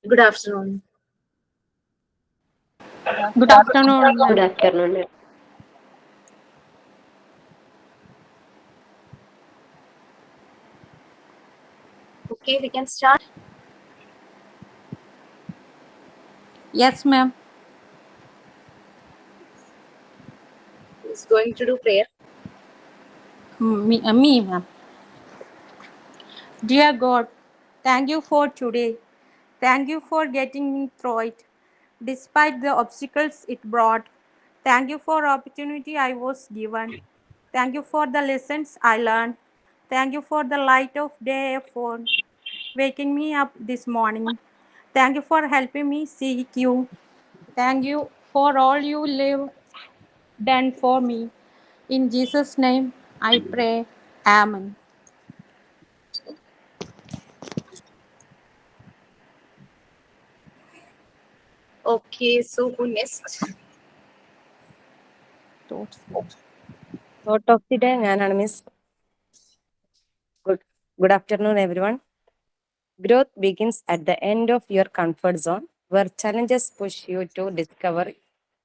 Good afternoon. Good afternoon, Good ma'am. afternoon. Okay, we can start. Yes, ma'am. Who's going to do prayer? Me, ma'am. Dear God, thank you for today. Thank you for getting me through it, despite the obstacles it brought. Thank you for opportunity I was given. Thank you for the lessons I learned. Thank you for the light of day for waking me up this morning. Thank you for helping me seek you. Thank you for all you live done for me. In Jesus' name, I pray. Amen. Okay, so who next? Thought of the day, ഞാനാണ് Miss. Good afternoon, everyone. Growth begins at the end of your comfort zone, where challenges push you to discover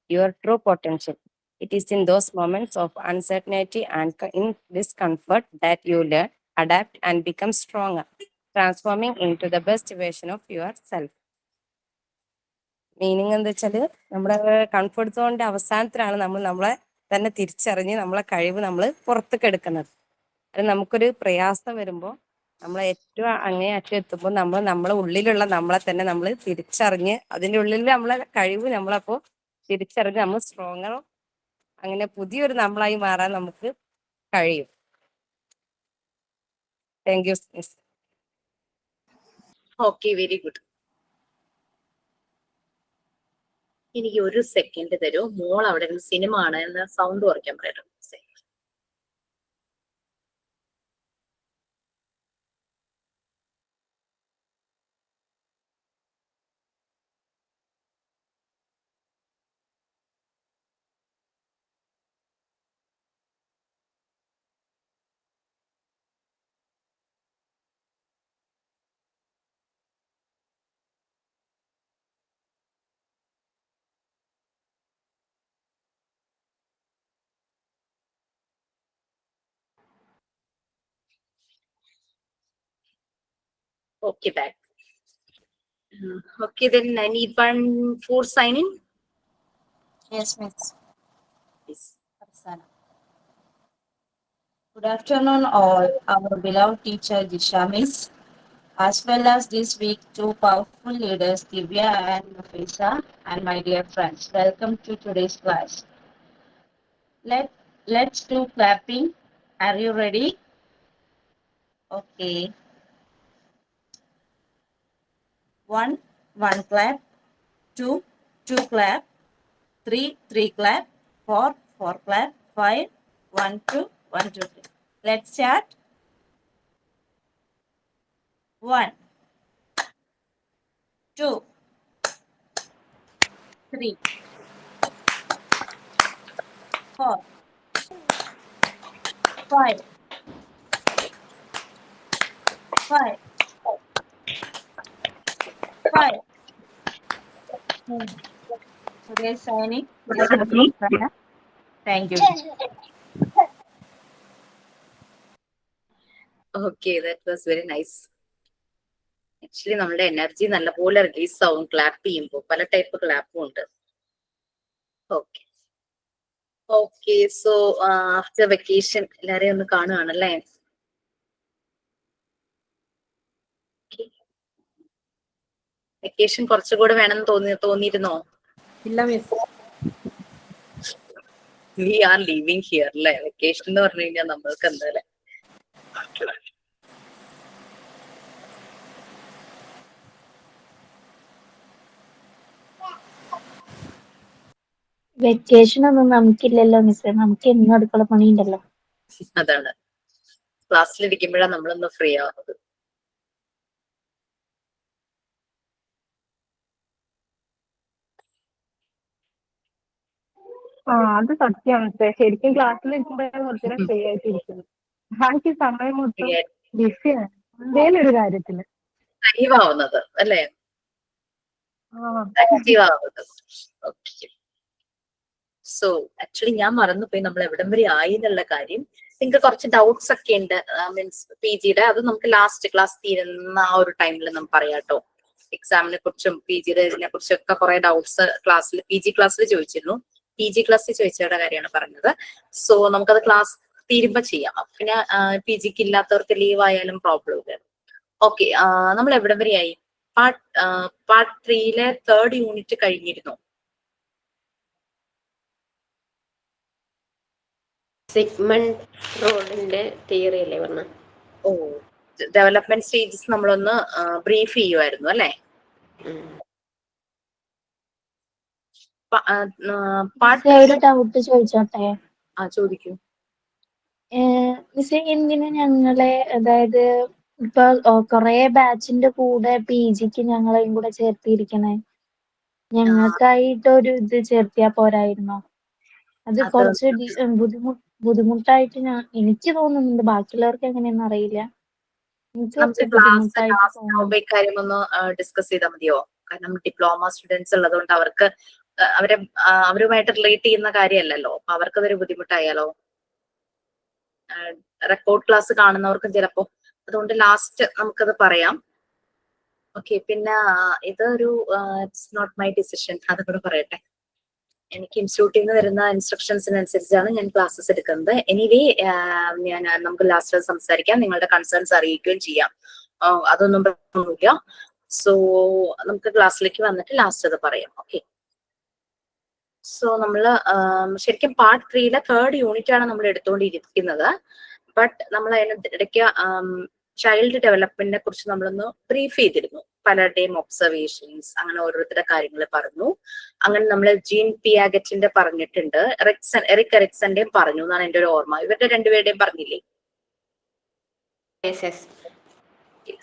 your true potential. It is in those moments of uncertainty and in discomfort that you learn, adapt, and become stronger, transforming into the best version of yourself. Meaning എന്താ വെച്ചാല് നമ്മുടെ comfort സോണിന്റെ അവസാനത്തിലാണ് നമ്മൾ നമ്മളെ തന്നെ തിരിച്ചറിഞ്ഞ് നമ്മളെ കഴിവ് നമ്മൾ പുറത്തേക്ക് എടുക്കുന്നത്. അത് നമുക്കൊരു പ്രയാസം വരുമ്പോൾ നമ്മൾ ഏറ്റവും അങ്ങേ അറ്റം എത്തുമ്പോൾ നമ്മൾ നമ്മളെ ഉള്ളിലുള്ള നമ്മളെ തന്നെ നമ്മൾ തിരിച്ചറിഞ്ഞ് അതിൻ്റെ ഉള്ളിൽ നമ്മളെ കഴിവ് നമ്മളപ്പോൾ തിരിച്ചറിഞ്ഞ് നമ്മൾ സ്ട്രോങ്ങറും അങ്ങനെ പുതിയൊരു നമ്മളായി മാറാൻ നമുക്ക് കഴിയും. Thank you miss. Okay, very good. എനിക്ക് ഒരു സെക്കൻഡ് തരൂ. മോൾ അവിടെ സിനിമ ആണ് എന്ന് സൗണ്ട് കുറയ്ക്കാൻ പറയട്ടെ. Okay, back. Okay, then I need one for signing. Yes, Miss. Please. Good afternoon, all. Our beloved teacher, Disha Miss, as well as this week, two powerful leaders, Divya and Nafisa, and my dear friends. Welcome to today's class. Let's do clapping. Are you ready? Okay. One clap. Two clap. Three clap. Four clap. 5, 1, 2, 1, 2, 3. Let's start. 1, 2, 3, 4, 5, 5, 5. Today's signing. Thank you. Okay, that was very nice. Actually നമ്മുടെ energy നല്ലപോലെ release ആവും clap ചെയ്യുമ്പോൾ. പല type ക്ലാപ്പും ഉണ്ട്. Okay okay, so after vacation എല്ലാരെയും ഒന്ന് കാണുകയാണല്ലേ? വെക്കേഷൻ കുറച്ചുകൂടെ വേണമെന്ന് തോന്നിയിരുന്നോ? ഇല്ല miss. We are leaving here അല്ലേ? വെക്കേഷൻ എന്ന് പറഞ്ഞു കഴിഞ്ഞാൽ നമ്മൾക്ക് എന്തായാലും വെക്കേഷൻ ഒന്നും നമുക്കില്ലല്ലോ മിസ്സേ, നമുക്ക് എന്നും അടുക്കള പണിയുണ്ടല്ലോ. അതാണ്, ക്ലാസ്സിലിരിക്കുമ്പോഴാണ് നമ്മളൊന്ന് ഫ്രീ ആവുന്നത്. അത് സത്യമാണ്. ശരിക്കും ക്ലാസ്സിൽ ഇരിക്കുമ്പോഴാണ് കുറച്ചുകൂടെ ഫ്രീ ആയിട്ടിരിക്കുന്നത്. ബാക്കി സമയം മൊത്തം ബിസിയാണ് എന്തേലും ഒരു കാര്യത്തില്. ലൈവ് ആവുന്നത് അല്ലേ? ആക്റ്റീവ് ആവുന്നത്. ഓക്കെ. സോ ആക്ച്വലി ഞാൻ മറന്നുപോയി നമ്മൾ എവിടം വരെ ആയി എന്നുള്ള കാര്യം. നിങ്ങൾക്ക് കുറച്ച് ഡൗട്ട്സ് ഒക്കെ ഉണ്ട്, മീൻസ് PGയുടെ. അത് നമുക്ക് ലാസ്റ്റ് ക്ലാസ് തീരുന്ന ആ ഒരു ടൈമിൽ നമുക്ക് പറയാം കേട്ടോ. എക്സാമിനെ കുറിച്ചും PGയുടെ ഇതിനെ കുറിച്ചൊക്കെ കുറെ ഡൗട്ട്സ് ക്ലാസ്സിൽ PG ക്ലാസ്സിൽ ചോദിച്ചിരുന്നു. PG ക്ലാസ്സിൽ ചോദിച്ചവരുടെ കാര്യമാണ് പറഞ്ഞത്. സോ നമുക്കത് ക്ലാസ് തീരുമ്പോ ചെയ്യാം. പിന്നെ PGക്ക് ഇല്ലാത്തവർക്ക് ലീവ് ആയാലും പ്രോബ്ലം ഇല്ല. ഓക്കെ, നമ്മൾ എവിടം വരെയായി? പാർട്ട് 3-ലെ 3rd യൂണിറ്റ് കഴിഞ്ഞിരുന്നു. സിഗ്മണ്ട് ഫ്രോയിഡിന്റെ തിയറി അല്ലേ പറഞ്ഞ? ഓ, ഡെവലപ്മെന്റ് സ്റ്റേജസ് നമ്മളൊന്ന് ബ്രീഫ് ചെയ്യുമായിരുന്നു അല്ലെ? ഒരു ഡൗട്ട് ചോദിച്ചോട്ടെ? ചോദിക്കൂ. മിസ്, എന്തിനു ഞങ്ങളെ, അതായത് ഇപ്പൊ കൊറേ ബാച്ചിന്റെ കൂടെ PGക്ക് ഞങ്ങളെയും കൂടെ ചേർത്തിരിക്കണേ? ഞങ്ങൾക്കായിട്ട് ഒരു ഇത് ചേർത്തിയാ പോരായിരുന്നോ? അത് കുറച്ച് ബുദ്ധിമുട്ടായിട്ട് എനിക്ക് തോന്നുന്നുണ്ട്. ബാക്കിയുള്ളവർക്ക് എങ്ങനെയാണെന്ന് അറിയില്ല. എനിക്ക് കുറച്ച് ബുദ്ധിമുട്ടായിട്ട് തോന്നുന്നു. കാര്യം ഒന്ന് ഡിസ്കസ് ചെയ്താൽ മതിയോ? കാരണം ഡിപ്ലോമ സ്റ്റുഡൻസ് ഉള്ളതുകൊണ്ട് അവർക്ക് അവരുമായിട്ട് റിലേറ്റ് ചെയ്യുന്ന കാര്യമല്ലല്ലോ. അപ്പൊ അവർക്ക് അതൊരു ബുദ്ധിമുട്ടായാലോ? റെക്കോർഡ് ക്ലാസ് കാണുന്നവർക്കും ചിലപ്പോ. അതുകൊണ്ട് ലാസ്റ്റ് നമുക്കത് പറയാം. ഓക്കെ. പിന്നെ ഇതൊരു ഇറ്റ്സ് നോട്ട് മൈ ഡിസിഷൻ, അതും കൂടെ പറയട്ടെ. എനിക്ക് ഇൻസ്റ്റിറ്റ്യൂട്ടിൽ നിന്ന് വരുന്ന ഇൻസ്ട്രക്ഷൻസിനനുസരിച്ചാണ് ഞാൻ ക്ലാസ്സസ് എടുക്കുന്നത്. എനിവേ നമുക്ക് ലാസ്റ്റ് സംസാരിക്കാം, നിങ്ങളുടെ കൺസേൺസ് അറിയിക്കുകയും ചെയ്യാം. അതൊന്നും പ്രശ്നമില്ല. സോ നമുക്ക് ക്ലാസ്സിലേക്ക് വന്നിട്ട് ലാസ്റ്റ് അത് പറയാം. ഓക്കെ. സോ നമ്മള് ശരിക്കും പാർട്ട് 3-ലെ 3rd യൂണിറ്റ് ആണ് നമ്മൾ എടുത്തുകൊണ്ടിരിക്കുന്നത്. ബട്ട് നമ്മൾ അതിനിടയ്ക്ക് ചൈൽഡ് ഡെവലപ്മെന്റിനെ കുറിച്ച് നമ്മളൊന്ന് ബ്രീഫ് ചെയ്തിരുന്നു. പലരുടെയും ഒബ്സർവേഷൻസ്, അങ്ങനെ ഓരോരുത്തരുടെ കാര്യങ്ങൾ പറഞ്ഞു. അങ്ങനെ നമ്മൾ ജീൻ പിയാഗറ്റിന്റെ പറഞ്ഞിട്ടുണ്ട്, എറിക് എറിക്സന്റെയും പറഞ്ഞു എന്നാണ് എന്റെ ഒരു ഓർമ്മ. ഇവരുടെ രണ്ടുപേരുടെയും പറഞ്ഞില്ലേ?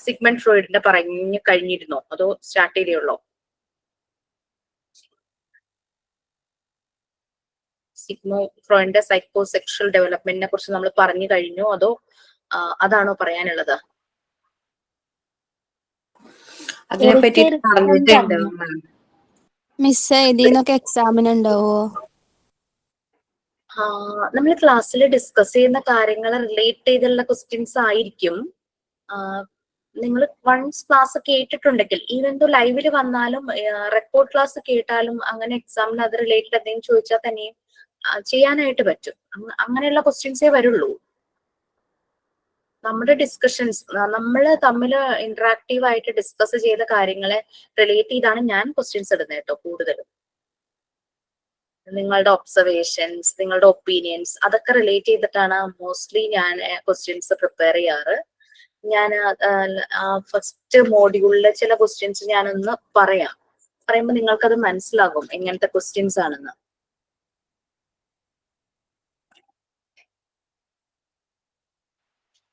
സിഗ്മണ്ട് ഫ്രോയിഡിന്റെ പറഞ്ഞു കഴിഞ്ഞിരുന്നോ, അതോ സ്റ്റാർട്ട് ചെയ്തേ? ഫ്രോയിഡിന്റെ സൈക്കോസെക്ഷൽ ഡെവലപ്മെന്റിനെ കുറിച്ച് നമ്മൾ പറഞ്ഞു കഴിഞ്ഞു, അതോ അതാണോ പറയാനുള്ളത്? അതിനെ പറ്റി പറഞ്ഞിട്ടുണ്ട് മിസ്. ഇതിന്നൊക്കെ എക്സാമിന് ഉണ്ടാവോ? നമ്മൾ ക്ലാസ്സിൽ ഡിസ്കസ് ചെയ്യുന്ന കാര്യങ്ങൾ റിലേറ്റ് ചെയ്തുള്ള ക്വസ്റ്റ്യൻസ് ആയിരിക്കും. നിങ്ങൾ വൺസ് ക്ലാസ് കേട്ടിട്ടുണ്ടെങ്കിൽ, ഈവൻ ദോ ലൈവില് വന്നാലും റെക്കോർഡ് ക്ലാസ് കേട്ടാലും അങ്ങനെ എക്സാമിന് അത് റിലേറ്റഡ് എന്തെങ്കിലും ചോദിച്ചാൽ തന്നെയും ചെയ്യാനായിട്ട് പറ്റും. അങ്ങനെയുള്ള ക്വസ്റ്റ്യൻസേ വരുള്ളൂ. നമ്മുടെ ഡിസ്കഷൻസ്, നമ്മൾ തമ്മിൽ ഇന്ററാക്റ്റീവ് ആയിട്ട് ഡിസ്കസ് ചെയ്ത കാര്യങ്ങളെ റിലേറ്റ് ചെയ്താണ് ഞാൻ ക്വസ്റ്റ്യൻസ് ഇടുന്നത് കേട്ടോ. കൂടുതലും നിങ്ങളുടെ ഒബ്സർവേഷൻസ്, നിങ്ങളുടെ ഒപ്പീനിയൻസ്, അതൊക്കെ റിലേറ്റ് ചെയ്തിട്ടാണ് മോസ്റ്റ്ലി ഞാൻ ക്വസ്റ്റ്യൻസ് പ്രിപ്പയർ ചെയ്യാറ്. ഞാൻ ഫസ്റ്റ് മോഡ്യൂളിലെ ചില ക്വസ്റ്റ്യൻസ് ഞാനൊന്ന് പറയുമ്പോൾ നിങ്ങൾക്കത് മനസ്സിലാകും എങ്ങനത്തെ ക്വസ്റ്റ്യൻസ് ആണെന്ന്.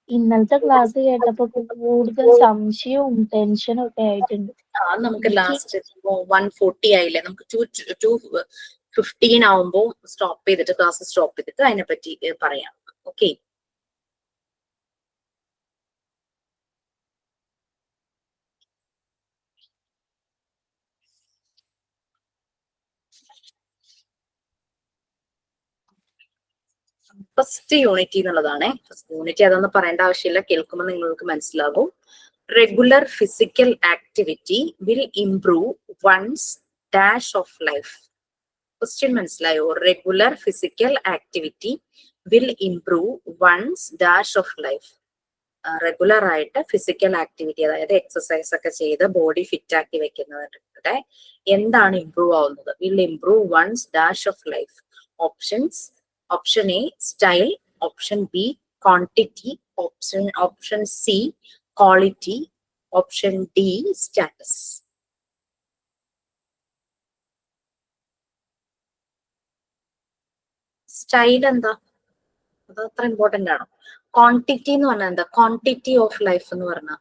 ഇന്നലത്തെ ക്ലാസ് കേട്ടപ്പോ കൂടുതൽ സംശയവും ടെൻഷനും ഒക്കെ ആയിട്ടുണ്ട്. നമുക്ക് ലാസ്റ്റ് 140 ആയില്ലേ, നമുക്ക് 2:15 ആവുമ്പോൾ സ്റ്റോപ്പ് ചെയ്തിട്ട് ക്ലാസ് സ്റ്റോപ്പ് ചെയ്തിട്ട് അതിനെപ്പറ്റി പറയാം. ഓക്കെ. ഫസ്റ്റ് യൂണിറ്റ് എന്നുള്ളതാണ്. ഫസ്റ്റ് യൂണിറ്റ് അതൊന്നും പറയേണ്ട ആവശ്യമില്ല, കേൾക്കുമ്പോൾ നിങ്ങൾക്ക് മനസ്സിലാകും. Regular physical activity will improve one's dash of life. Question മനസ്സിലായോ? Regular physical activity will improve one's dash of life. Regular ആയിട്ട് ഫിസിക്കൽ ആക്ടിവിറ്റി, അതായത് എക്സസൈസ് ഒക്കെ ചെയ്ത് ബോഡി ഫിറ്റ് ആക്കി വെക്കുന്നവരുടെ എന്താണ് ഇംപ്രൂവ് ആവുന്നത്? Will improve one's dash of life. Options: option A style, option B quantity, option C quality, option D status. Style എന്താ? അത് അത്ര ഇമ്പോർട്ടന്റ് ആണോ? ക്വാണ്ടിറ്റി എന്ന് പറഞ്ഞാൽ എന്താ? ക്വാണ്ടിറ്റി ഓഫ് ലൈഫ് എന്ന് പറഞ്ഞാൽ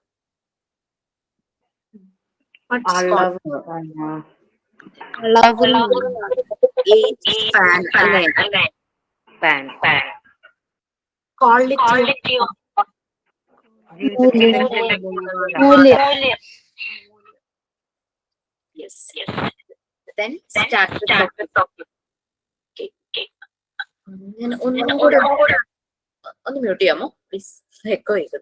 quality yes. Then start with topic. Okay. ഞാൻ ഒന്നും കൂടെ ഒന്ന് മ്യൂട്ട് ചെയ്യാമോ പ്ലീസ്? എക്കോ ചെയ്തു.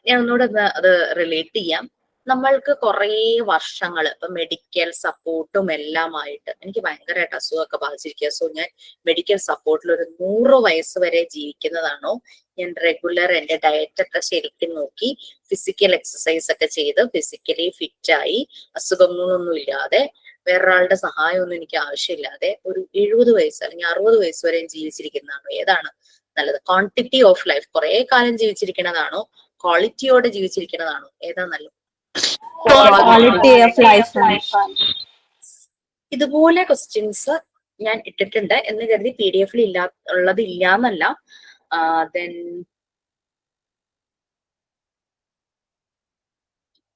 ഞാൻ ഒന്നുകൂടെ അത് റിലേറ്റ് ചെയ്യാം. നമ്മൾക്ക് കുറേ വർഷങ്ങൾ ഇപ്പൊ മെഡിക്കൽ സപ്പോർട്ടും എല്ലാമായിട്ട് എനിക്ക് ഭയങ്കരമായിട്ട് അസുഖമൊക്കെ ബാധിച്ചിരിക്കുക. സോ ഞാൻ മെഡിക്കൽ സപ്പോർട്ടിൽ ഒരു 100 വയസ്സ് വരെ ജീവിക്കുന്നതാണോ, ഞാൻ റെഗുലർ എന്റെ ഡയറ്റ് ഒക്കെ ശരിക്കും നോക്കി ഫിസിക്കൽ എക്സസൈസ് ഒക്കെ ചെയ്ത് ഫിസിക്കലി ഫിറ്റായി അസുഖങ്ങളൊന്നും ഇല്ലാതെ വേറൊരാളുടെ സഹായമൊന്നും എനിക്ക് ആവശ്യമില്ലാതെ ഒരു 70 വയസ്സ് അല്ലെങ്കിൽ 60 വയസ്സ് വരെ ജീവിച്ചിരിക്കുന്നതാണോ, ഏതാണ് നല്ലത്? ക്വാണ്ടിറ്റി ഓഫ് ലൈഫ് കുറെ കാലം ജീവിച്ചിരിക്കുന്നതാണോ, ക്വാളിറ്റിയോടെ ജീവിച്ചിരിക്കുന്നതാണോ, ഏതാ നല്ലത്? Quality of life. ഇതുപോലെ ക്വസ്റ്റ്യൻസ് ഞാൻ ഇട്ടിട്ടുണ്ട് എന്ന് കരുതി PDF ഉള്ളത് ഇല്ലാന്നല്ല. ദെൻ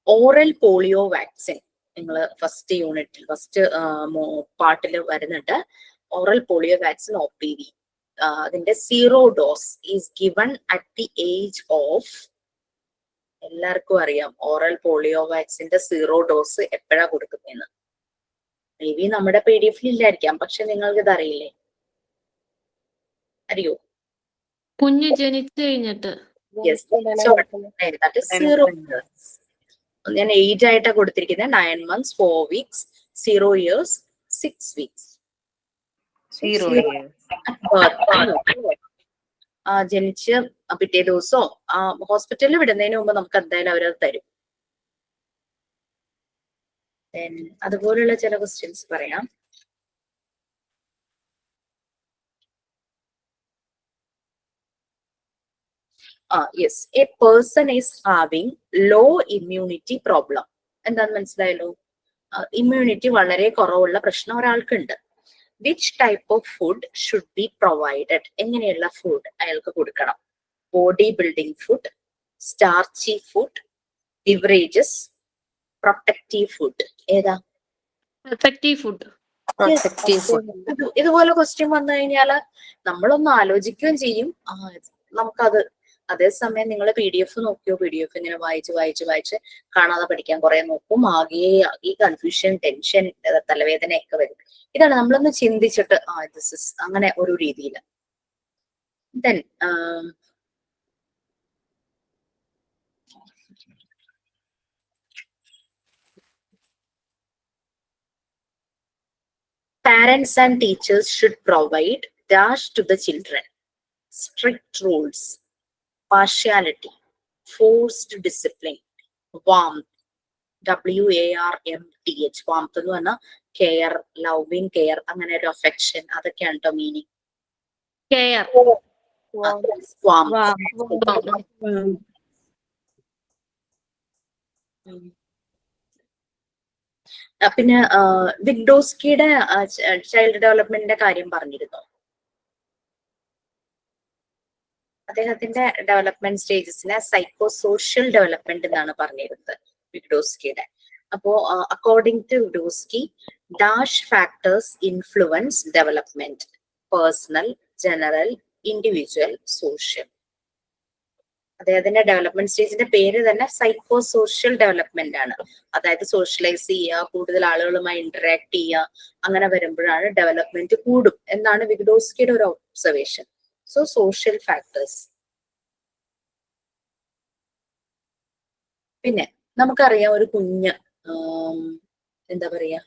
ഓറൽ പോളിയോ വാക്സിൻ നിങ്ങൾ ഫസ്റ്റ് യൂണിറ്റിൽ ഫസ്റ്റ് പാർട്ടിൽ വരുന്നുണ്ട്. ഓറൽ പോളിയോ വാക്സിൻ OPV അതിന്റെ 0 dose is given at the age of, എല്ലാവർക്കും അറിയാം ഓറൽ പോളിയോ വാക്സിന്റെ 0 ഡോസ് എപ്പോഴാ കൊടുക്കുന്നതെന്ന്. മേ ബി നമ്മുടെ PDF ഇല്ലായിരിക്കാം, പക്ഷെ നിങ്ങൾക്ക് ഇത് അറിയില്ലേ? അറിയോ? കുഞ്ഞ് ജനിച്ചു കഴിഞ്ഞിട്ട്. Yes, 0 years. ഞാൻ ഏജ് ആയിട്ടാ കൊടുത്തിരിക്കുന്നത്. 9 months, 4 weeks, 0 years, 6 weeks. 0 years. ജനിച്ച് പിറ്റേ ദിവസമോ ഹോസ്പിറ്റലിൽ വിടുന്നതിന് മുമ്പ് നമുക്ക് എന്തായാലും അവരത് തരും. അതുപോലുള്ള ചില ക്വസ്റ്റ്യൻസ് പറയാം. Yes, a person is having low immunity problem. എന്താന്ന് മനസ്സിലായല്ലോ? ഇമ്മ്യൂണിറ്റി വളരെ കുറവുള്ള പ്രശ്നം ഒരാൾക്കുണ്ട്. Which type of food should be provided? എങ്ങനെയുള്ള ഫുഡ് അയാൾക്ക് കൊടുക്കണം? Body building food, starchy food, beverages, protective food, ഏതാ? Protective food. ഇതുപോലെ ക്വസ്റ്റ്യൻ വന്നു കഴിഞ്ഞാൽ നമ്മളൊന്ന് ആലോചിക്കുകയും ചെയ്യും. നമുക്കത് അതേസമയം നിങ്ങൾ PDF നോക്കിയോ, PDF ഇങ്ങനെ വായിച്ച് കാണാതെ പഠിക്കാൻ കുറെ നോക്കും. ആകെ കൺഫ്യൂഷൻ, ടെൻഷൻ, തലവേദനയൊക്കെ വരും. ഇതാണ് നമ്മളൊന്ന് ചിന്തിച്ചിട്ട് ദിസ് ഇസ് അങ്ങനെ ഒരു രീതിയിൽ. Then parents and teachers should provide dash to the children: strict rules, partiality, forced discipline, warmth, WARMTH, warmth എന്ന് പറഞ്ഞാൽ കെയർ, ലവിങ് കെയർ, അങ്ങനെ ഒരു അഫെക്ഷൻ, അതൊക്കെയാണ് കേട്ടോ മീനിങ്. കെയർ. പിന്നെ വിഗ്ഡോസ്കിയുടെ ചൈൽഡ് ഡെവലപ്മെന്റിന്റെ കാര്യം പറഞ്ഞിരുന്നു. അദ്ദേഹത്തിന്റെ ഡെവലപ്മെന്റ് സ്റ്റേജസിനെ സൈക്കോ സോഷ്യൽ ഡെവലപ്മെന്റ് എന്നാണ് പറഞ്ഞിരുന്നത് വിഗ്ഡോസ്കിയുടെ. അപ്പോ according to Vygotsky, dash factors influence development: personal, general, individual, social. അദ്ദേഹത്തിന്റെ ഡെവലപ്മെന്റ് സ്റ്റേജിന്റെ പേര് തന്നെ സൈക്കോ സോഷ്യൽ ഡെവലപ്മെന്റ് ആണ്. അതായത് സോഷ്യലൈസ് ചെയ്യുക, കൂടുതൽ ആളുകളുമായി ഇന്ററാക്ട് ചെയ്യുക, അങ്ങനെ വരുമ്പോഴാണ് ഡെവലപ്മെന്റ് കൂടും എന്നാണ് വിഗ്ഡോസ്കിയുടെ ഒരു ഒബ്സർവേഷൻ. So social factors. പിന്നെ നമുക്കറിയാം ഒരു കുഞ്ഞ് എന്താ പറയാ,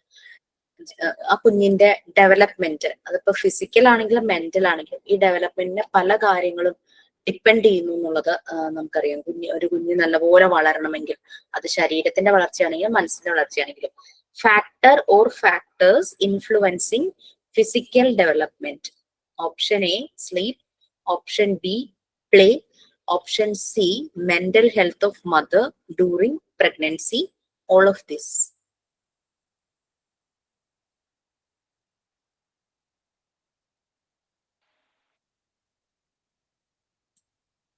ആ കുഞ്ഞിന്റെ ഡെവലപ്മെന്റ് അതിപ്പോ ഫിസിക്കൽ ആണെങ്കിലും മെന്റൽ ആണെങ്കിലും ഈ ഡെവലപ്മെന്റിന് പല കാര്യങ്ങളും ഡിപ്പെൻഡ് ചെയ്യുന്നു എന്നുള്ളത് നമുക്കറിയാം. ഒരു കുഞ്ഞ് നല്ലപോലെ വളരണമെങ്കിൽ അത് ശരീരത്തിന്റെ വളർച്ചയാണെങ്കിലും മനസ്സിന്റെ വളർച്ചയാണെങ്കിലും. Factor or factors influencing physical development: option A sleep, option B play, option C mental health of mother during pregnancy. All of this.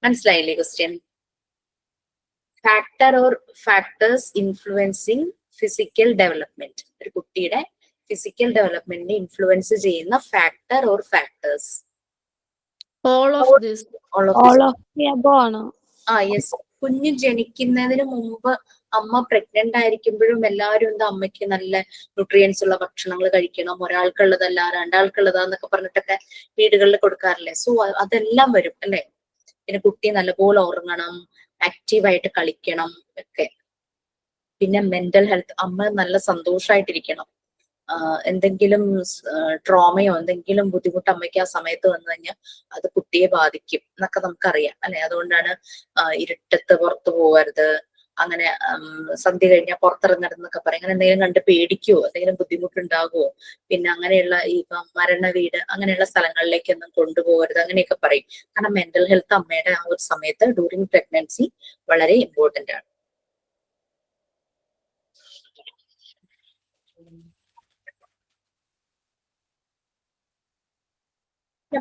മനസ്സിലായില്ലേ question? Factor or factors influencing physical development. ഒരു കുട്ടിയുടെ ഫിസിക്കൽ ഡെവലപ്മെന്റിനെ influence ചെയ്യുന്ന factor or factors. All of this. All of All this. of the above ആണോ? Yes. കുഞ്ഞ് ജനിക്കുന്നതിന് മുമ്പ് അമ്മ പ്രഗ്നന്റ് ആയിരിക്കുമ്പോഴും എല്ലാവരും എന്താ അമ്മയ്ക്ക് നല്ല ന്യൂട്രിയൻസ് ഉള്ള ഭക്ഷണങ്ങൾ കഴിക്കണം, ഒരാൾക്കുള്ളതല്ല രണ്ടാൾക്കുള്ളതാന്നൊക്കെ പറഞ്ഞിട്ടൊക്കെ വീടുകളിൽ കൊടുക്കാറില്ലേ. സോ അതെല്ലാം വരും അല്ലെ. പിന്നെ കുട്ടി നല്ലപോലെ ഉറങ്ങണം, ആക്റ്റീവായിട്ട് കളിക്കണം ഒക്കെ. പിന്നെ മെന്റൽ ഹെൽത്ത്, അമ്മ നല്ല സന്തോഷമായിട്ടിരിക്കണം. എന്തെങ്കിലും ട്രോമയോ എന്തെങ്കിലും ബുദ്ധിമുട്ട് അമ്മയ്ക്ക് ആ സമയത്ത് വന്നു കഴിഞ്ഞാൽ അത് കുട്ടിയെ ബാധിക്കും എന്നൊക്കെ നമുക്കറിയാം അല്ലെ. അതുകൊണ്ടാണ് ഇരുട്ടത്ത് പുറത്തു പോകരുത്, അങ്ങനെ സന്ധ്യ കഴിഞ്ഞാൽ പുറത്തിറങ്ങരുതെന്നൊക്കെ പറയും. അങ്ങനെ എന്തെങ്കിലും കണ്ട് പേടിക്കുവോ, എന്തെങ്കിലും ബുദ്ധിമുട്ടുണ്ടാകുമോ, പിന്നെ അങ്ങനെയുള്ള ഈ മരണ വീട് അങ്ങനെയുള്ള സ്ഥലങ്ങളിലേക്കൊന്നും കൊണ്ടുപോകരുത് അങ്ങനെയൊക്കെ പറയും. കാരണം മെന്റൽ ഹെൽത്ത് അമ്മയുടെ ആ ഒരു സമയത്ത് ഡ്യൂറിങ് പ്രഗ്നൻസി വളരെ ഇമ്പോർട്ടന്റ് ആണ്.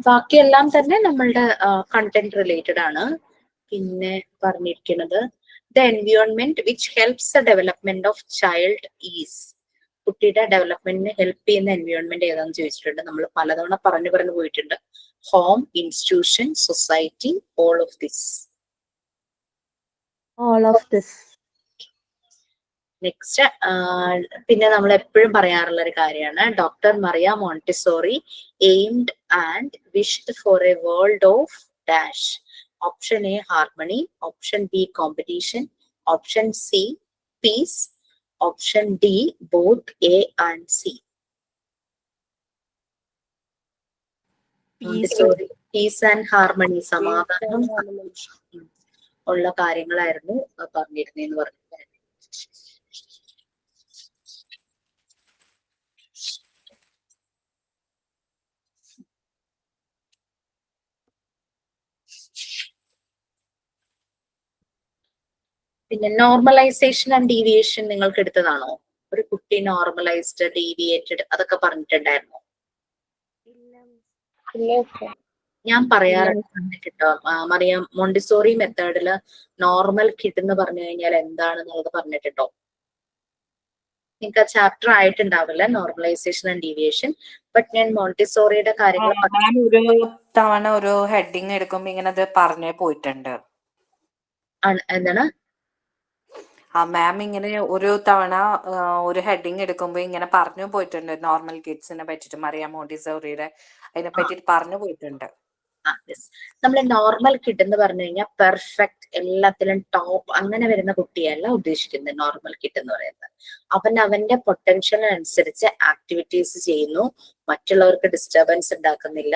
ബാക്കിയെല്ലാം തന്നെ നമ്മളുടെ കണ്ടന്റ് റിലേറ്റഡ് ആണ്. പിന്നെ പറഞ്ഞിരിക്കുന്നത് the environment which helps the development of child is. കുട്ടിയുടെ ഡെവലപ്മെന്റിന് ഹെൽപ്പ് ചെയ്യുന്ന എൻവയോൺമെന്റ് ഏതാണെന്ന് ചോദിച്ചിട്ടുണ്ട്. നമ്മൾ പലതവണ പറഞ്ഞു പോയിട്ടുണ്ട്. Home, institution, society, all of this. All of this. Next പിന്നെ നമ്മൾ എപ്പോഴും പറയാറുള്ള ഒരു കാര്യമാണ് doctor Maria Montessori aimed and wished for a world of dash. Option A harmony, option B competition, option C peace, option D both A and C. Montessori peace and harmony, സമാധാനം ഉള്ള കാര്യങ്ങളായിരുന്നു പറഞ്ഞിരുന്നേന്ന് പറഞ്ഞു. പിന്നെ നോർമലൈസേഷൻ ആൻഡ് ഡീവിയേഷൻ നിങ്ങൾക്ക് എടുത്തതാണോ? ഒരു കുട്ടി normalised, deviated അതൊക്കെ പറഞ്ഞിട്ടുണ്ടായിരുന്നോ? ഞാൻ പറയാറുണ്ട് കേട്ടോ, മറിയ മോണ്ടിസോറി മെത്തേഡില് നോർമൽ കിഡ് എന്ന് പറഞ്ഞു കഴിഞ്ഞാൽ എന്താണെന്നുള്ളത് പറഞ്ഞിട്ടുണ്ടോ? നിങ്ങൾക്ക് ആ ചാപ്റ്റർ ആയിട്ടുണ്ടാവില്ല നോർമലൈസേഷൻ ആൻഡ് ഡീവിയേഷൻ. ബട്ട് ഞാൻ മോണ്ടിസോറിയുടെ കാര്യങ്ങൾ ഒരു തവണ ഒരു ഹെഡിങ് എടുക്കുമ്പോ ഇങ്ങനെ അത് പറഞ്ഞേ പോയിട്ടുണ്ട്. എന്താണ് മാം ഇങ്ങനെ ഒരു തവണ ഒരു ഹെഡിങ് എടുക്കുമ്പോ ഇങ്ങനെ പറഞ്ഞു പോയിട്ടുണ്ട് നോർമൽ കിഡ്സിനെ പറ്റിട്ട്, മറിയ മോണ്ടിസോറിയുടെ അതിനെ പറ്റിട്ട് പറഞ്ഞു പോയിട്ടുണ്ട്. നമ്മൾ നോർമൽ കിഡ് എന്ന് പറഞ്ഞു കഴിഞ്ഞാൽ പെർഫെക്റ്റ്, എല്ലാത്തിലും ടോപ്പ് അങ്ങനെ വരുന്ന കുട്ടിയല്ല ഉദ്ദേശിക്കുന്നത്. നോർമൽ കിഡ് എന്ന് പറയുന്നത് അവൻ അവന്റെ പൊട്ടൻഷ്യലിനനുസരിച്ച് ആക്ടിവിറ്റീസ് ചെയ്യുന്നു, മറ്റുള്ളവർക്ക് ഡിസ്റ്റർബൻസ് ഉണ്ടാക്കുന്നില്ല.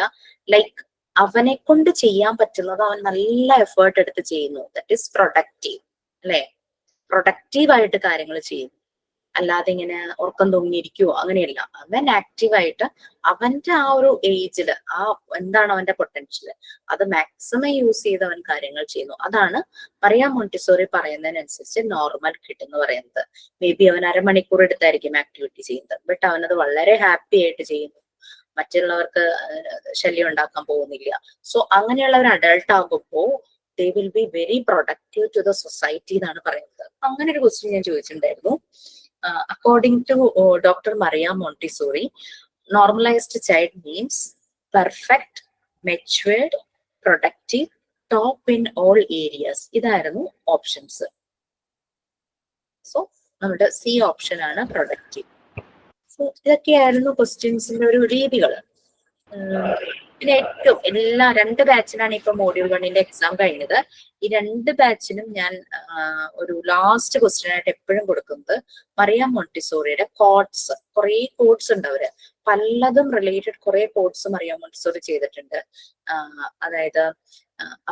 ലൈക്ക് അവനെ കൊണ്ട് ചെയ്യാൻ പറ്റുന്നത് അവൻ നല്ല എഫേർട്ട് എടുത്ത് ചെയ്യുന്നു. ദാറ്റ് ഈസ് പ്രൊഡക്റ്റീവ് അല്ലെ. പ്രൊഡക്റ്റീവായിട്ട് കാര്യങ്ങൾ ചെയ്യുന്നു, അല്ലാതെ ഇങ്ങനെ ഉറക്കം തൂങ്ങിയിരിക്കുവോ അങ്ങനെയല്ല. അവൻ ആക്റ്റീവായിട്ട് അവന്റെ ആ ഒരു ഏജില് ആ എന്താണ് അവന്റെ പൊട്ടൻഷ്യൽ അത് മാക്സിമം യൂസ് ചെയ്ത് അവൻ കാര്യങ്ങൾ ചെയ്യുന്നു. അതാണ് മറിയ മോണ്ടിസോറി പറയുന്നതിനനുസരിച്ച് നോർമൽ കിഡ് എന്ന് പറയുന്നത്. മേ ബി അവൻ അരമണിക്കൂർ എടുത്തായിരിക്കും ആക്ടിവിറ്റി ചെയ്യുന്നത്, ബട്ട് അവനത് വളരെ ഹാപ്പി ആയിട്ട് ചെയ്യുന്നു, മറ്റുള്ളവർക്ക് ശല്യം ഉണ്ടാക്കാൻ പോകുന്നില്ല. സോ അങ്ങനെയുള്ള ഒരു അഡൾട്ട് ആകുമ്പോൾ they will be very productive to the society എന്നാണ് പറയുന്നത്. അങ്ങനെ ഒരു ക്വസ്റ്റ്യൻ ഞാൻ ചോദിച്ചിട്ടുണ്ടായിരുന്നു. According to Dr. Maria Montessori, normalized child means perfect, matured, productive, top in all areas. ഇതായിരുന്നു ഓപ്ഷൻസ്. സോ നമ്മുടെ സി ഓപ്ഷൻ ആണ് പ്രൊഡക്റ്റീവ്. സോ ഇതൊക്കെയായിരുന്നു ക്വസ്റ്റ്യൻസിന്റെ ഒരു രീതികൾ. പിന്നെ ഏറ്റവും എല്ലാ 2 ബാച്ചിനാണ് ഇപ്പൊ മോഡ്യൂൾ 1ന്റെ എക്സാം കഴിഞ്ഞത്. ഈ 2 ബാച്ചിനും ഞാൻ ഒരു ലാസ്റ്റ് ക്വസ്റ്റ്യൻ ആയിട്ട് എപ്പോഴും കൊടുക്കുന്നത് മറിയ മോണ്ടിസോറിയുടെ കോട്സ്. കുറെ കോട്സ് ഉണ്ട്, അവര് പലതും റിലേറ്റഡ് കുറെ കോട്സ് മറിയ മോണ്ടിസോറി ചെയ്തിട്ടുണ്ട്. അതായത്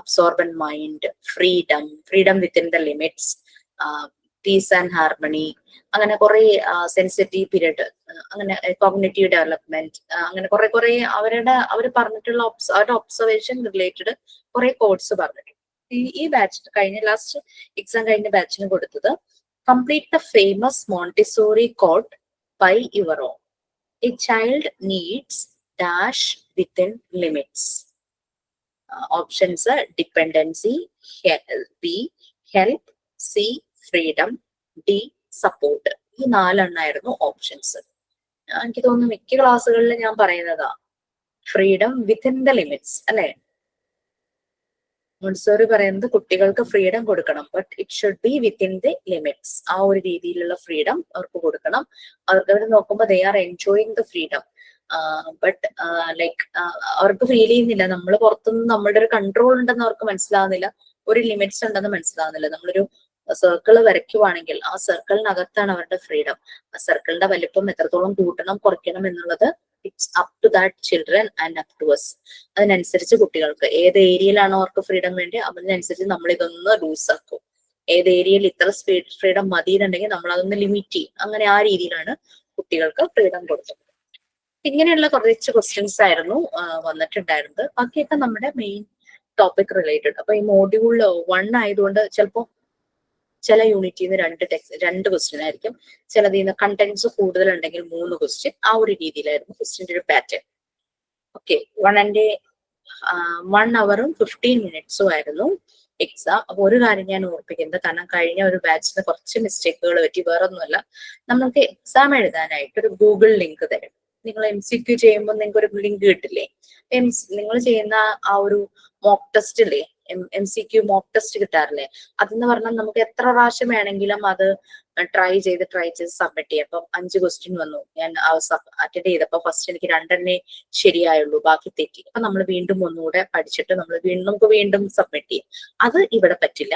absorbent mind, freedom within the limits, piece and harmony, അങ്ങനെ കുറെ സെൻസിറ്റീവ് പീരീഡ്, അങ്ങനെ കോഗ്നിറ്റീവ് ഡെവലപ്മെന്റ്, അങ്ങനെ കുറെ അവർ പറഞ്ഞിട്ടുള്ള അവരുടെ ഒബ്സർവേഷൻ റിലേറ്റഡ് കുറെ കോഡ്സ് പറഞ്ഞിട്ടുണ്ട്. ഈ ബാച്ച് കഴിഞ്ഞ ലാസ്റ്റ് എക്സാം കഴിഞ്ഞ ബാച്ചിന് കൊടുത്തത് complete the famous Montessori code by your own. A child needs dash within limits. Options dependency, B help, C freedom, D support. ഈ 4 എണ്ണമായിരുന്നു ഓപ്ഷൻസ്. എനിക്ക് തോന്നുന്നു മിക്ക ക്ലാസ്സുകളിൽ ഞാൻ പറയുന്നതാ ഫ്രീഡം വിത്തിൻ ദ ലിമിറ്റ്സ് അല്ലെ. മോണ്ടിസോറി പറയുന്നത് കുട്ടികൾക്ക് ഫ്രീഡം കൊടുക്കണം, but it should be within the limits. ആ ഒരു രീതിയിലുള്ള ഫ്രീഡം അവർക്ക് കൊടുക്കണം. അവർക്ക് അവർ നോക്കുമ്പോൾ they are enjoying the freedom. But like അവർക്ക് ഫീൽ ചെയ്യുന്നില്ല നമ്മൾ പുറത്തുനിന്ന് നമ്മളുടെ ഒരു കൺട്രോൾ ഉണ്ടെന്ന് അവർക്ക് മനസ്സിലാവുന്നില്ല, ഒരു ലിമിറ്റ്സ് ഉണ്ടെന്ന് മനസ്സിലാവുന്നില്ല. നമ്മളൊരു സർക്കിൾ വരയ്ക്കുവാണെങ്കിൽ ആ സർക്കിളിനകത്താണ് അവരുടെ ഫ്രീഡം. ആ സർക്കിളിന്റെ വലിപ്പം എത്രത്തോളം കൂട്ടണം കുറയ്ക്കണം എന്നുള്ളത് it's up to that children and up to us. അതിനനുസരിച്ച് കുട്ടികൾക്ക് ഏത് ഏരിയയിലാണോ അവർക്ക് ഫ്രീഡം വേണ്ടി അതിനനുസരിച്ച് നമ്മൾ ഇതൊന്ന് ലൂസ് ആക്കും. ഏത് ഏരിയയിൽ ഇത്ര ഫ്രീഡം മതി എന്നുണ്ടെങ്കിൽ നമ്മൾ അതൊന്ന് ലിമിറ്റ് ചെയ്യും. അങ്ങനെ ആ രീതിയിലാണ് കുട്ടികൾക്ക് ഫ്രീഡം കൊടുക്കുന്നത്. ഇങ്ങനെയുള്ള കുറച്ച് ക്വസ്റ്റ്യൻസ് ആയിരുന്നു വന്നിട്ടുണ്ടായിരുന്നത്. ബാക്കിയൊക്കെ നമ്മുടെ മെയിൻ ടോപ്പിക് റിലേറ്റഡ്. അപ്പൊ ഈ മോഡ്യൂൾ 1 ആയതുകൊണ്ട് ചിലപ്പോൾ ചില യൂണിറ്റിൽ നിന്ന് രണ്ട് ക്വസ്റ്റ്യൻ ആയിരിക്കും, ചിലതിൽ നിന്ന് കണ്ടന്റ്സ് കൂടുതൽ ഉണ്ടെങ്കിൽ 3 ക്വസ്റ്റ്യൻ. ആ ഒരു രീതിയിലായിരുന്നു ക്വസ്റ്റ്യന്റെ ഒരു പാറ്റേൺ. ഓക്കെ, 1 അവറും 15 മിനിറ്റ്സും ആയിരുന്നു എക്സാം. അപ്പൊ ഒരു കാര്യം ഞാൻ ഓർപ്പിക്കുന്നത്, കാരണം കഴിഞ്ഞ ഒരു ബാച്ചിന് കുറച്ച് മിസ്റ്റേക്കുകൾ പറ്റി, വേറൊന്നുമല്ല, നമ്മൾക്ക് എക്സാം എഴുതാനായിട്ട് ഒരു ഗൂഗിൾ ലിങ്ക് തരും. നിങ്ങൾ MCQ ചെയ്യുമ്പോൾ നിങ്ങൾക്ക് ഒരു ലിങ്ക് കിട്ടില്ലേ? നിങ്ങൾ ചെയ്യുന്ന ആ ഒരു മോക്ക് ടെസ്റ്റ് ഇല്ലേ, MCQ മോക്ക് ടെസ്റ്റ് കിട്ടാറില്ലേ? അതെന്ന് പറഞ്ഞാൽ നമുക്ക് എത്ര പ്രാവശ്യം വേണമെങ്കിലും അത് ട്രൈ ചെയ്ത് സബ്മിറ്റ് ചെയ്യാം. അപ്പം 5 ക്വസ്റ്റ്യൻ വന്നു, ഞാൻ അറ്റൻഡ് ചെയ്തപ്പോ ഫസ്റ്റ് എനിക്ക് 2 ശരിയായുള്ളൂ, ബാക്കി തെറ്റി. അപ്പൊ നമ്മൾ വീണ്ടും ഒന്നുകൂടെ പഠിച്ചിട്ട് നമുക്ക് വീണ്ടും സബ്മിറ്റ് ചെയ്യാം. അത് ഇവിടെ പറ്റില്ല.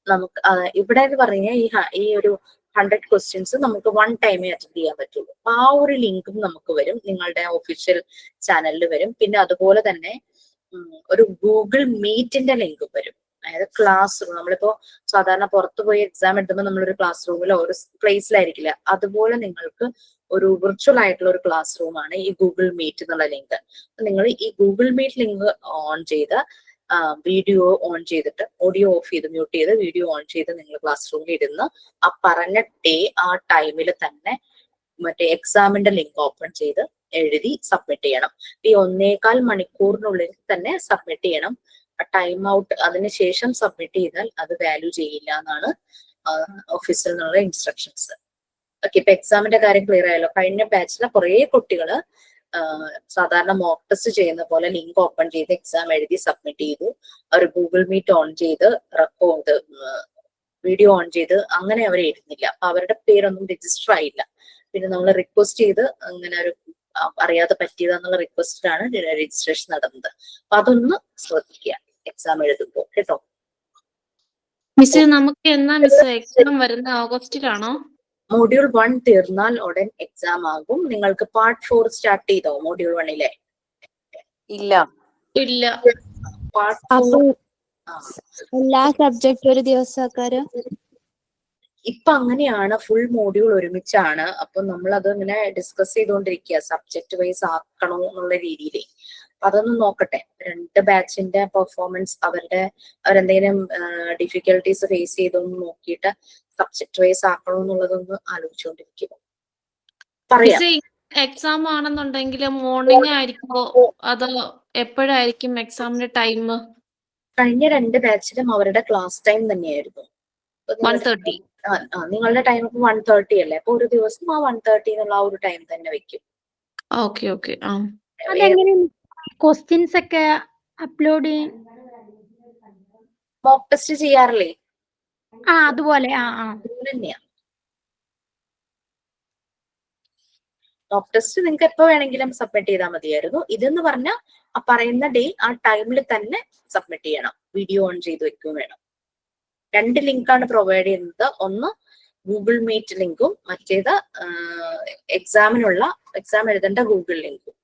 നമുക്ക് ഇവിടെ എന്ന് പറഞ്ഞാൽ ഈ ഒരു 100 ക്വസ്റ്റ്യൻസ് നമുക്ക് 1 ടൈമേ അറ്റൻഡ് ചെയ്യാൻ പറ്റുള്ളൂ. അപ്പൊ ആ ഒരു ലിങ്കും നമുക്ക് വരും, നിങ്ങളുടെ ഒഫീഷ്യൽ ചാനലിൽ വരും. പിന്നെ അതുപോലെ തന്നെ ഒരു ഗൂഗിൾ മീറ്റിന്റെ ലിങ്ക് വരും. അതായത് ക്ലാസ് റൂം, നമ്മളിപ്പോ സാധാരണ പുറത്തു പോയി എക്സാം എഴുതുമ്പോൾ നമ്മളൊരു ക്ലാസ് റൂമിലോ ഒരു പ്ലേസിലായിരിക്കില്ല, അതുപോലെ നിങ്ങൾക്ക് ഒരു വിർച്വൽ ആയിട്ടുള്ള ഒരു ക്ലാസ് റൂമാണ് ഈ ഗൂഗിൾ മീറ്റ് എന്നുള്ള ലിങ്ക്. നിങ്ങൾ ഈ ഗൂഗിൾ മീറ്റ് ലിങ്ക് ഓൺ ചെയ്ത് വീഡിയോ ഓൺ ചെയ്തിട്ട് ഓഡിയോ ഓഫ് ചെയ്ത് മ്യൂട്ട് ചെയ്ത് വീഡിയോ ഓൺ ചെയ്ത് നിങ്ങൾ ക്ലാസ് റൂമിൽ ഇരുന്ന് ആ പറഞ്ഞ ആ ടൈമിൽ തന്നെ മറ്റേ എക്സാമിന്റെ ലിങ്ക് ഓപ്പൺ ചെയ്ത് എഴുതി സബ്മിറ്റ് ചെയ്യണം. ഈ 1.25 മണിക്കൂറിനുള്ളിൽ തന്നെ സബ്മിറ്റ് ചെയ്യണം. ടൈം ഔട്ട് അതിനുശേഷം സബ്മിറ്റ് ചെയ്താൽ അത് വാല്യൂ ചെയ്യില്ല എന്നാണ് ഓഫീസിൽ നിന്നുള്ള ഇൻസ്ട്രക്ഷൻസ്. ഓക്കെ, ഇപ്പൊ എക്സാമിന്റെ കാര്യം ക്ലിയർ ആയല്ലോ. കഴിഞ്ഞ ബാച്ചിലെ കുറെ കുട്ടികള് സാധാരണ മോക്ക് ടെസ്റ്റ് ചെയ്യുന്ന പോലെ ലിങ്ക് ഓപ്പൺ ചെയ്ത് എക്സാം എഴുതി സബ്മിറ്റ് ചെയ്തു. അവർ ഗൂഗിൾ മീറ്റ് ഓൺ ചെയ്ത് റെക്കോർഡ് വീഡിയോ ഓൺ ചെയ്ത് അങ്ങനെ അവർ എഴുതുന്നില്ല. അപ്പൊ അവരുടെ പേരൊന്നും രജിസ്റ്റർ ആയില്ല. പിന്നെ നമ്മൾ റിക്വസ്റ്റ് ചെയ്ത് അങ്ങനെ ഒരു അറിയാതെ പറ്റിയതെന്നുള്ള റിക്വസ്റ്റിലാണ് രജിസ്ട്രേഷൻ നടന്നത്. അപ്പൊ അതൊന്ന് ശ്രദ്ധിക്കുക എക്സാം എഴുതുമ്പോൾ, കേട്ടോ. മിസ് നമുക്ക് എന്നാ മിസ് എക്സാം വരുന്ന ഓഗസ്റ്റിലാണോ? മോഡ്യൂൾ 1 തീർന്നാൽ ഉടൻ എക്സാം ആകും. നിങ്ങൾക്ക് പാർട്ട് 4 സ്റ്റാർട്ട് ചെയ്തോ മോഡ്യൂൾ 1-ലെ? ഇല്ല. പാർട്ട് 4 എല്ലാ സബ്ജക്റ്റ് ഒരു ദിവസം ഇപ്പൊ അങ്ങനെയാണ്, ഫുൾ മോഡ്യൂൾ ഒരുമിച്ചാണ്. അപ്പൊ നമ്മൾ അത് ഇങ്ങനെ ഡിസ്കസ് ചെയ്തുകൊണ്ടിരിക്കുക, സബ്ജക്ട് വൈസ് ആക്കണോ എന്നുള്ള രീതിയിൽ. അതൊന്ന് നോക്കട്ടെ, 2 ബാച്ചിന്റെ പെർഫോമൻസ് അവരെന്തെങ്കിലും ഡിഫിക്കൽട്ടീസ് ഫേസ് ചെയ്തൊന്ന് നോക്കിയിട്ട് സബ്ജക്ട് വൈസ് ആക്കണോ എന്നുള്ളതൊന്ന് ആലോചിച്ചുകൊണ്ടിരിക്കുക. പറയാം. എക്സാം ആണെന്നുണ്ടെങ്കിൽ മോർണിംഗ് ആയിരിക്കുമോ അതോ എപ്പോഴായിരിക്കും എക്സാമിന്റെ ടൈം? കഴിഞ്ഞ 2 ബാച്ചിലും അവരുടെ ക്ലാസ് ടൈം തന്നെയായിരുന്നു. 1:30. നിങ്ങളുടെ ടൈം 1:30 അല്ലേ? അപ്പൊ ഒരു ദിവസം ആ 1:30 എന്നുള്ള ആ ഒരു ടൈം തന്നെ വെക്കും. ഓക്കെ. ക്വസ്റ്റ്യൻസ് ഒക്കെ അപ്ലോഡ് ചെയ്യാൻ മോക്ക് ടെസ്റ്റ് ചെയ്യാറില്ലേ? അതുപോലെ തന്നെയാ. മോക്ക് ടെസ്റ്റ് നിങ്ങൾക്ക് എപ്പോ വേണമെങ്കിലും സബ്മിറ്റ് ചെയ്താൽ മതിയായിരുന്നു. ഇതെന്ന് പറഞ്ഞാൽ ആ പറയുന്ന ഡേ ആ ടൈമിൽ തന്നെ സബ്മിറ്റ് ചെയ്യണം. വീഡിയോ ഓൺ ചെയ്ത് വെക്കുകയും വേണം. 2 ലിങ്കാണ് പ്രൊവൈഡ് ചെയ്യുന്നത്. ഒന്ന് ഗൂഗിൾ മീറ്റ് ലിങ്കും മറ്റേത് എക്സാം എഴുതേണ്ട ഗൂഗിൾ ലിങ്കും.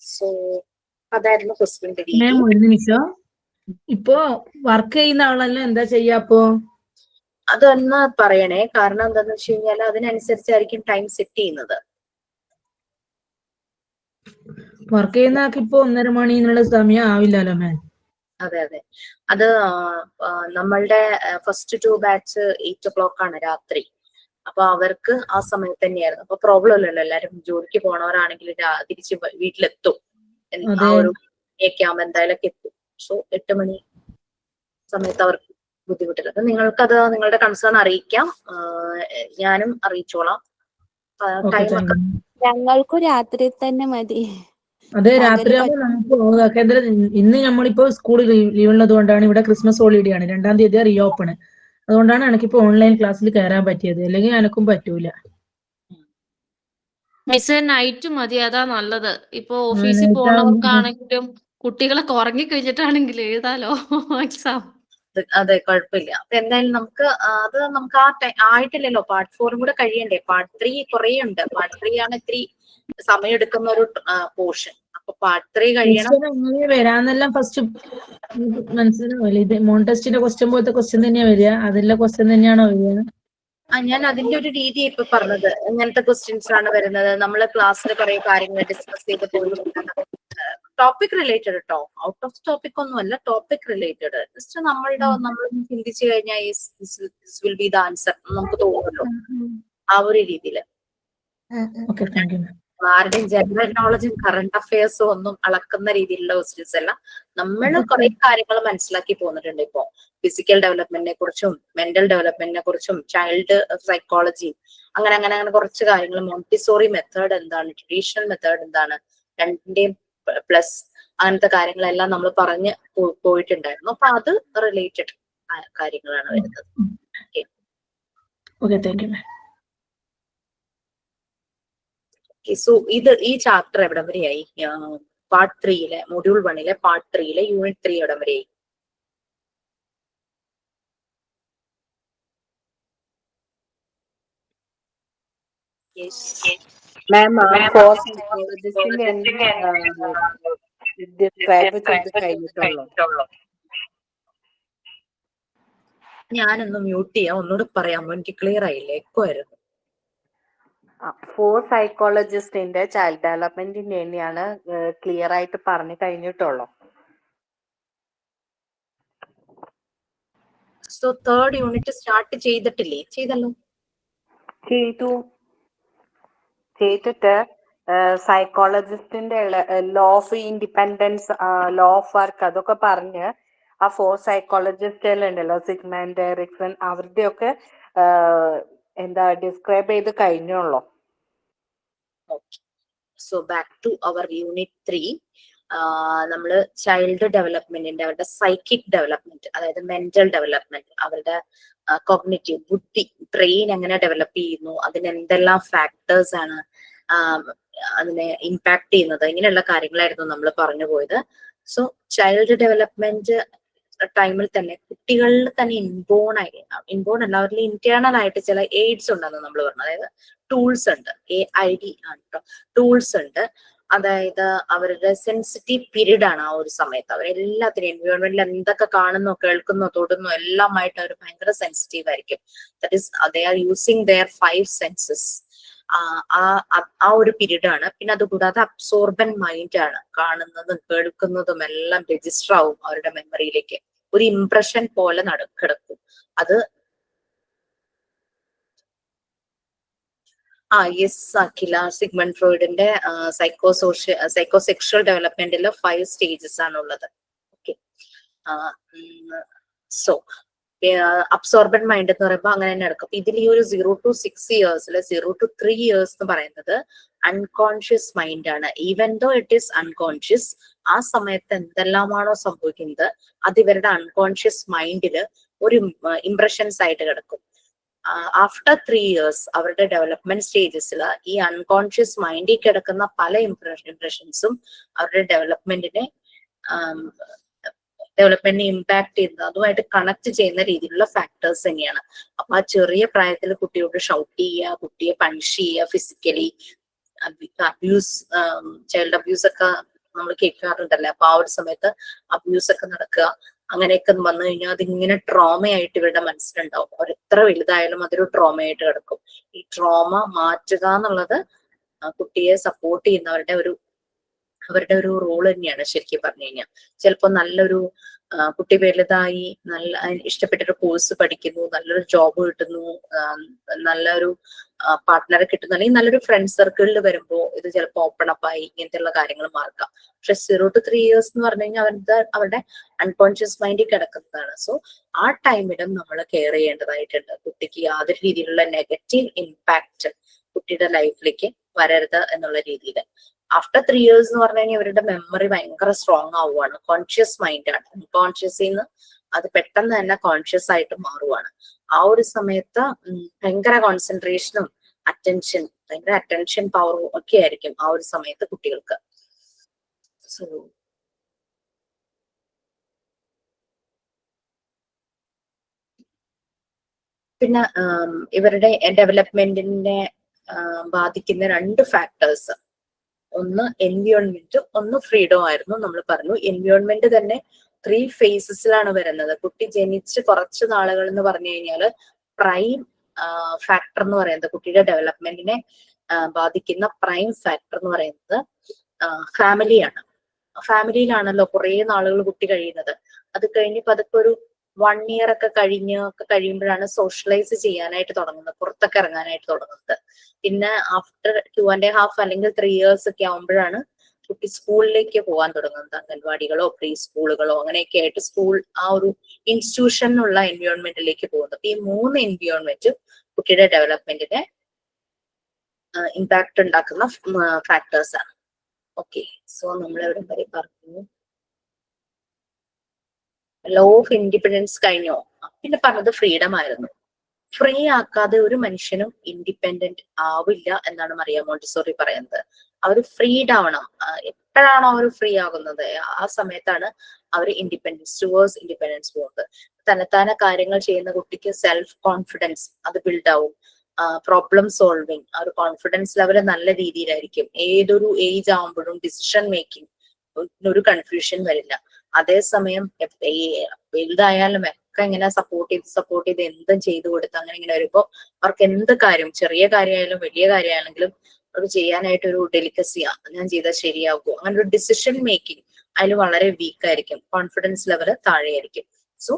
സോ അതായിരുന്നു ക്വസ്റ്റ്യന്റെ രീതി. ഒരു നിമിഷം, ഇപ്പോ വർക്ക് ചെയ്യുന്ന ആളല്ല എന്താ ചെയ്യാ? അപ്പോ അതൊന്ന് പറയണേ, കാരണം എന്താന്ന് വെച്ച് കഴിഞ്ഞാൽ അതിനനുസരിച്ചായിരിക്കും ടൈം സെറ്റ് ചെയ്യുന്നത്. വർക്ക് ചെയ്യുന്ന ആൾക്ക് ഇപ്പൊ 1:30 മണി എന്നുള്ള സമയം ആവില്ലല്ലോ മാം. അതെ, അത് നമ്മളുടെ ഫസ്റ്റ് 2 ബാച്ച് 8 o'clock ആണ് രാത്രി. അപ്പൊ അവർക്ക് ആ സമയത്ത് തന്നെയായിരുന്നു. അപ്പൊ പ്രോബ്ലം ഇല്ലല്ലോ, എല്ലാരും ജോലിക്ക് പോണവരാണെങ്കിൽ തിരിച്ച് വീട്ടിലെത്തും. ആ ഒരു ഒക്കെ ആവുമ്പോ എന്തായാലും എത്തും. സോ 8 മണി സമയത്ത് അവർക്ക് ബുദ്ധിമുട്ടില്ല. അപ്പൊ നിങ്ങൾക്കത് നിങ്ങളുടെ കൺസേൺ അറിയിക്കാം, ഞാനും അറിയിച്ചോളാം. ടൈമൊക്കെ ഞങ്ങൾക്കും രാത്രി തന്നെ മതി. അത് പകല് രാത്രിയാകുമ്പോൾ നമുക്ക് കേന്ദ്രം ഇന്ന് നമ്മളിപ്പോ സ്കൂൾ ലീവ് ഉള്ളത് കൊണ്ടാണ് ഇവിടെ ക്രിസ്മസ് ഹോളിഡേ ആണ് 2-ാം തീയതി റീ ഓപ്പൺ. അതുകൊണ്ടാണ് എനിക്കിപ്പോ ഓൺലൈൻ ക്ലാസ്സിൽ കയറാൻ പറ്റിയത്, അല്ലെങ്കിൽ എനക്കും പറ്റൂല. മിസ് നൈറ്റ് മതി, അതാ നല്ലത്. ഇപ്പൊ ആ, ഓഫീസിൽ night ആകുമ്പോ പോണവർക്കാണെങ്കിലും കുട്ടികളൊക്കെ ഉറങ്ങി കഴിഞ്ഞിട്ടാണെങ്കിൽ എഴുതാലോ എക്സാം. അതെ, കുഴപ്പമില്ല. അപ്പൊ എന്തായാലും നമുക്ക് അത് നമുക്ക് ആയിട്ടില്ലല്ലോ. പാർട്ട് 4 കൂടെ കഴിയണ്ടേ. പാർട്ട് 3 കുറേ ഉണ്ട്. പാർട്ട് 3 ആണ് ഇത്തിരി സമയം എടുക്കുന്ന ഒരു പോർഷൻ. അപ്പൊ പാർട്ട് 3 കഴിയണം. ക്വസ്റ്റ്യൻ എങ്ങനെ വരാന്നെല്ലാം ഫസ്റ്റ് മനസ്സിലാവില്ല. ഇത് മോൺ ടെസ്റ്റിന്റെ ക്വസ്റ്റ്യൻ പോലത്തെ ക്വസ്റ്റ്യൻ തന്നെയാ വരിക? അതിലെ ക്വസ്റ്റ്യൻ തന്നെയാണോ വരിക? ഞാൻ അതിന്റെ ഒരു രീതി ഇപ്പൊ പറഞ്ഞത്. ഇങ്ങനത്തെ ക്വസ്റ്റ്യൻസ് ആണ് വരുന്നത്. നമ്മൾ ക്ലാസ്സിൽ കുറെ കാര്യങ്ങൾ ഡിസ്കസ് ചെയ്ത് പോയിട്ടുണ്ട്. ടോപ്പിക് റിലേറ്റഡ് കേട്ടോ, ഔട്ട് ഓഫ് ടോപ്പിക് ഒന്നും അല്ല, ടോപ്പിക് റിലേറ്റഡ്. ജസ്റ്റ് നമ്മൾ ചിന്തിച്ചു കഴിഞ്ഞാൽ വിൽ ബി ദ ആൻസർ നമുക്ക് തോന്നുമല്ലോ, ആ ഒരു രീതിയിൽ. Okay, thank you. ആരുടെയും ജനറൽ നോളജും കറണ്ട് അഫയേഴ്സും ഒന്നും അളക്കുന്ന രീതിയിലുള്ള ക്വസ്റ്റ്യൻസ് അല്ല. നമ്മൾ കുറെ കാര്യങ്ങൾ മനസ്സിലാക്കി പോന്നിട്ടുണ്ട്. ഇപ്പോ ഫിസിക്കൽ ഡെവലപ്മെന്റിനെ കുറിച്ചും മെന്റൽ ഡെവലപ്മെന്റിനെ കുറിച്ചും ചൈൽഡ് സൈക്കോളജി അങ്ങനെ അങ്ങനെ അങ്ങനെ കുറച്ച് കാര്യങ്ങൾ. മോണ്ടിസോറി മെത്തേഡ് എന്താണ്, ട്രഡീഷണൽ മെത്തേഡ് എന്താണ്, രണ്ടിന്റെയും പ്ലസ് അങ്ങനത്തെ കാര്യങ്ങളെല്ലാം നമ്മൾ പറഞ്ഞ് പോയിട്ടുണ്ടായിരുന്നു. അപ്പൊ അത് റിലേറ്റഡ് കാര്യങ്ങളാണ് വരുന്നത്. Okay, thank you. സോ ഈ ചാപ്റ്റർ എവിടം വരെയായി? പാർട്ട് 3-ലെ മൊഡ്യൂൾ 1-ലെ പാർട്ട് 3-ലെ യൂണിറ്റ് 3 എവിടം വരെയായി? മാം, ഫോർ സൈക്കോളജിസ്റ്റിന്റെ ഡിസ്ക്രൈബ് ചെയ്ത് കഴിഞ്ഞിട്ടുള്ളൂ. ഞാനൊന്ന് മ്യൂട്ട് ചെയ്യാം, ഒന്നുകൂടെ പറയാമോ? എനിക്ക് ക്ലിയർ ആയില്ല, എക്കോ ആയിരുന്നു. ഫോർ സൈക്കോളജിസ്റ്റിന്റെ ചൈൽഡ് ഡെവലപ്മെന്റിന്റെ തന്നെയാണ് ക്ലിയർ ആയിട്ട് പറഞ്ഞു കഴിഞ്ഞിട്ടുള്ളൂ. സോ 3rd യൂണിറ്റ് സ്റ്റാർട്ട് ചെയ്തിട്ടില്ലേ? ചെയ്തല്ലോ. ചെയ്തിട്ട് സൈക്കോളജിസ്റ്റിന്റെ law of independence, law of work അതൊക്കെ പറഞ്ഞ് ആ ഫോർ സൈക്കോളജിസ്റ്റുകളുണ്ടല്ലോ, സിഗ്മണ്ട്, എറിക്സൺ, അവരുടെ ഒക്കെ എന്താ ഡിസ്ക്രൈബ് ചെയ്ത് കഴിഞ്ഞുള്ളൂ. So back to our unit 3. നമ്മള് ചൈൽഡ് ഡെവലപ്മെന്റിന്റെ, അവരുടെ സൈക്കിക് ഡെവലപ്മെന്റ്, അതായത് മെന്റൽ ഡെവലപ്മെന്റ്, അവരുടെ കോഗ്നിറ്റീവ് ബുദ്ധി, ബ്രെയിൻ എങ്ങനെ ഡെവലപ്പ് ചെയ്യുന്നു, അതിന് എന്തെല്ലാം ഫാക്ടേഴ്സ് ആണ് അതിനെ ഇമ്പാക്ട് ചെയ്യുന്നത്, ഇങ്ങനെയുള്ള കാര്യങ്ങളായിരുന്നു നമ്മൾ പറഞ്ഞു പോയത്. സോ ചൈൽഡ് ഡെവലപ്മെന്റ് ടൈമിൽ തന്നെ കുട്ടികളിൽ തന്നെ ഇൻബോൺ അല്ല, അവരിൽ ഇന്റേണൽ ആയിട്ട് ചില എയ്ഡ്സ് ഉണ്ടെന്ന് നമ്മൾ പറഞ്ഞു. അതായത് ടൂൾസ് ഉണ്ട്, AID ആണ് കേട്ടോ, ടൂൾസ് ഉണ്ട്. അതായത് അവരുടെ സെൻസിറ്റീവ് പീരീഡ് ആണ് ആ ഒരു സമയത്ത്. അവരെല്ലാത്തിനും എൻവയോൺമെന്റിൽ എന്തൊക്കെ കാണുന്നോ കേൾക്കുന്നോ തൊടുന്നോ എല്ലാമായിട്ട് അവർ ഭയങ്കര സെൻസിറ്റീവ് ആയിരിക്കും. That is they are using there 5 census. ആ ഒരു പീരീഡ് ആണ്. പിന്നെ അതുകൂടാതെ അബ്സോർബൻ മൈൻഡ് ആണ്, കാണുന്നതും കേൾക്കുന്നതും എല്ലാം രജിസ്റ്റർ ആവും അവരുടെ മെമ്മറിയിലേക്ക്, ഒരു ഇംപ്രഷൻ പോലെ കിടക്കും. അത് യെസ് അഖില, സിഗ്മണ്ട് ഫ്രോയിഡിന്റെ സൈക്കോസെക്ഷൽ ഡെവലപ്മെന്റിൽ 5 സ്റ്റേജസ് ആണുള്ളത്. ഓക്കെ, സോ അബ്സോർബൻ മൈൻഡ് എന്ന് പറയുമ്പോൾ അങ്ങനെ തന്നെ എടുക്കും. ഇതിൽ ഈ ഒരു 0 to 6 years 0 to 3 years എന്ന് പറയുന്നത് അൺകോൺഷ്യസ് മൈൻഡ് ആണ്. Even though it is unconscious, ആ സമയത്ത് എന്തെല്ലാമാണോ സംഭവിക്കുന്നത് അത് ഇവരുടെ അൺകോൺഷ്യസ് മൈൻഡില് ഒരു ഇംപ്രഷൻസ് ആയിട്ട് കിടക്കും. ആഫ്റ്റർ 3 years അവരുടെ ഡെവലപ്മെന്റ് സ്റ്റേജസിൽ ഈ അൺകോൺഷ്യസ് മൈൻഡിൽ കിടക്കുന്ന പല ഇംപ്രഷൻസും അവരുടെ ഡെവലപ്മെന്റിനെ ഇമ്പാക്ട് ചെയ്യുന്നത്, അതുമായിട്ട് കണക്ട് ചെയ്യുന്ന രീതിയിലുള്ള ഫാക്ടേഴ്സ് തന്നെയാണ്. അപ്പൊ ആ ചെറിയ പ്രായത്തിൽ കുട്ടിയോട് ഷൗട്ട് ചെയ്യുക, കുട്ടിയെ പണിഷ് ചെയ്യുക, ഫിസിക്കലി അബ്യൂസ്, ചൈൽഡ് അബ്യൂസ് ഒക്കെ നമ്മൾ കേൾക്കാറുണ്ടല്ലേ. അപ്പൊ ആ ഒരു സമയത്ത് അബ്യൂസ് ഒക്കെ നടക്കുക, അങ്ങനെയൊക്കെ വന്നു കഴിഞ്ഞാൽ അതിങ്ങനെ ട്രോമയായിട്ട് ഇവരുടെ മനസ്സിലുണ്ടാവും. അവർ എത്ര വലുതായാലും അതൊരു ട്രോമയായിട്ട് കിടക്കും. ഈ ട്രോമ മാറ്റുക എന്നുള്ളത് കുട്ടിയെ സപ്പോർട്ട് ചെയ്യുന്നവരുടെ ഒരു റോൾ തന്നെയാണ് ശരിക്കും പറഞ്ഞു കഴിഞ്ഞാൽ. ചിലപ്പോൾ നല്ലൊരു കുട്ടി വലുതായി നല്ല ഇഷ്ടപ്പെട്ടൊരു കോഴ്സ് പഠിക്കുന്നു, നല്ലൊരു ജോബ് കിട്ടുന്നു, നല്ലൊരു പാർട്ട്ണറെ കിട്ടുന്നു, അല്ലെങ്കിൽ നല്ലൊരു ഫ്രണ്ട് സർക്കിളിൽ വരുമ്പോൾ ഇത് ചിലപ്പോൾ ഓപ്പൺ അപ്പ് ആയി ഇങ്ങനത്തെയുള്ള കാര്യങ്ങൾ മാർക്കാം. പക്ഷെ 0 to 3 years എന്ന് പറഞ്ഞു കഴിഞ്ഞാൽ അവരുടെ അൺകോൺഷ്യസ് മൈൻഡിൽ കിടക്കുന്നതാണ്. സോ ആ ടൈമിലും നമ്മൾ കെയർ ചെയ്യേണ്ടതായിട്ടുണ്ട്. കുട്ടിക്ക് യാതൊരു രീതിയിലുള്ള നെഗറ്റീവ് ഇമ്പാക്ട് കുട്ടിയുടെ ലൈഫിലേക്ക് വരരുത് എന്നുള്ള രീതിയിൽ. ആഫ്റ്റർ 3 years എന്ന് പറഞ്ഞു കഴിഞ്ഞാൽ ഇവരുടെ മെമ്മറി ഭയങ്കര സ്ട്രോങ് ആവുകയാണ്. കോൺഷ്യസ് മൈൻഡാണ്. കോൺഷ്യസിൽ നിന്ന് അത് പെട്ടെന്ന് തന്നെ കോൺഷ്യസ് ആയിട്ട് മാറുവാണ്. ആ ഒരു സമയത്ത് ഭയങ്കര കോൺസെൻട്രേഷനും ഭയങ്കര അറ്റൻഷൻ പവറും ഒക്കെ ആയിരിക്കും ആ ഒരു സമയത്ത് കുട്ടികൾക്ക്. സോ പിന്നെ ഇവരുടെ ഡെവലപ്മെന്റിനെ ബാധിക്കുന്ന 2 ഫാക്ടേഴ്സ്, ഒന്ന് എൻവിയോൺമെന്റ്, ഒന്ന് ഫ്രീഡം ആയിരുന്നു. നമ്മൾ പറഞ്ഞു എൻവിയോൺമെന്റ് തന്നെ 3 phases വരുന്നത്. കുട്ടി ജനിച്ച് കുറച്ച് നാളുകൾ എന്ന് പറഞ്ഞു കഴിഞ്ഞാൽ പ്രൈം ഫാക്ടർ എന്ന് പറയുന്നത്, കുട്ടിയുടെ ഡെവലപ്മെന്റിനെ ബാധിക്കുന്ന പ്രൈം ഫാക്ടർ എന്ന് പറയുന്നത് ഫാമിലിയാണ്. ഫാമിലിയിലാണല്ലോ കുറെ നാളുകൾ കുട്ടി കഴിയുന്നത്. അത് കഴിഞ്ഞ് പതുക്കെ ഒരു 1 year ഒക്കെ കഴിയുമ്പോഴാണ് സോഷ്യലൈസ് ചെയ്യാനായിട്ട് തുടങ്ങുന്നത്, പുറത്തൊക്കെ ഇറങ്ങാനായിട്ട് തുടങ്ങുന്നത്. പിന്നെ ആഫ്റ്റർ 2.5 അല്ലെങ്കിൽ 3 years ഒക്കെ ആവുമ്പോഴാണ് കുട്ടി സ്കൂളിലേക്ക് പോകാൻ തുടങ്ങുന്നത്. അംഗൻവാടികളോ പ്രീ സ്കൂളുകളോ അങ്ങനെയൊക്കെ ആയിട്ട് സ്കൂൾ ആ ഒരു ഇൻസ്റ്റിറ്റ്യൂഷനിലുള്ള എൻവയോൺമെന്റിലേക്ക് പോകുന്നത്. ഈ 3 എൻവയോൺമെന്റ് കുട്ടിയുടെ ഡെവലപ്മെന്റിനെ ഇമ്പാക്ട് ഉണ്ടാക്കുന്ന ഫാക്ടേഴ്സ് ആണ്. ഓക്കെ, സോ നമ്മൾ എവിടെ വരെ പറഞ്ഞു? ലോ ഓഫ് ഇൻഡിപെൻഡൻസ് കഴിഞ്ഞോ? പിന്നെ പറഞ്ഞത് ഫ്രീഡം ആയിരുന്നു. ഫ്രീ ആക്കാതെ ഒരു മനുഷ്യനും ഇൻഡിപെൻഡന്റ് ആവില്ല എന്നാണ് മറിയ മോണ്ടിസോറി പറയുന്നത്. അവർ ഫ്രീഡ് ആവണം. എപ്പോഴാണോ അവർ ഫ്രീ ആകുന്നത് ആ സമയത്താണ് അവർ ടുവേഴ്സ് ഇൻഡിപെൻഡൻസ് പോകുന്നത്. തന്നെത്താനെ കാര്യങ്ങൾ ചെയ്യുന്ന കുട്ടിക്ക് സെൽഫ് കോൺഫിഡൻസ് അത് ബിൽഡ് ആവും. പ്രോബ്ലം സോൾവിങ്, ആ ഒരു കോൺഫിഡൻസ് ലെവൽ നല്ല രീതിയിലായിരിക്കും. ഏതൊരു ഏജ് ആവുമ്പോഴും ഡിസിഷൻ മേക്കിംഗ് ഒരു കൺഫ്യൂഷൻ വരില്ല. അതേസമയം വലുതായാലും ഒക്കെ ഇങ്ങനെ സപ്പോർട്ട് ചെയ്ത് എന്തും ചെയ്തു കൊടുത്ത് അങ്ങനെ ഇങ്ങനെ വരുമ്പോ അവർക്ക് എന്ത് കാര്യം, ചെറിയ കാര്യമായാലും വലിയ കാര്യമാണെങ്കിലും അവർക്ക് ചെയ്യാനായിട്ട് ഒരു ഡെലിക്കസിയാ, ഞാൻ ചെയ്താൽ ശരിയാകുമോ, അങ്ങനെ ഒരു ഡിസിഷൻ മേക്കിംഗ് അതിൽ വളരെ വീക്ക് ആയിരിക്കും. കോൺഫിഡൻസ് ലെവല് താഴെയായിരിക്കും. സോ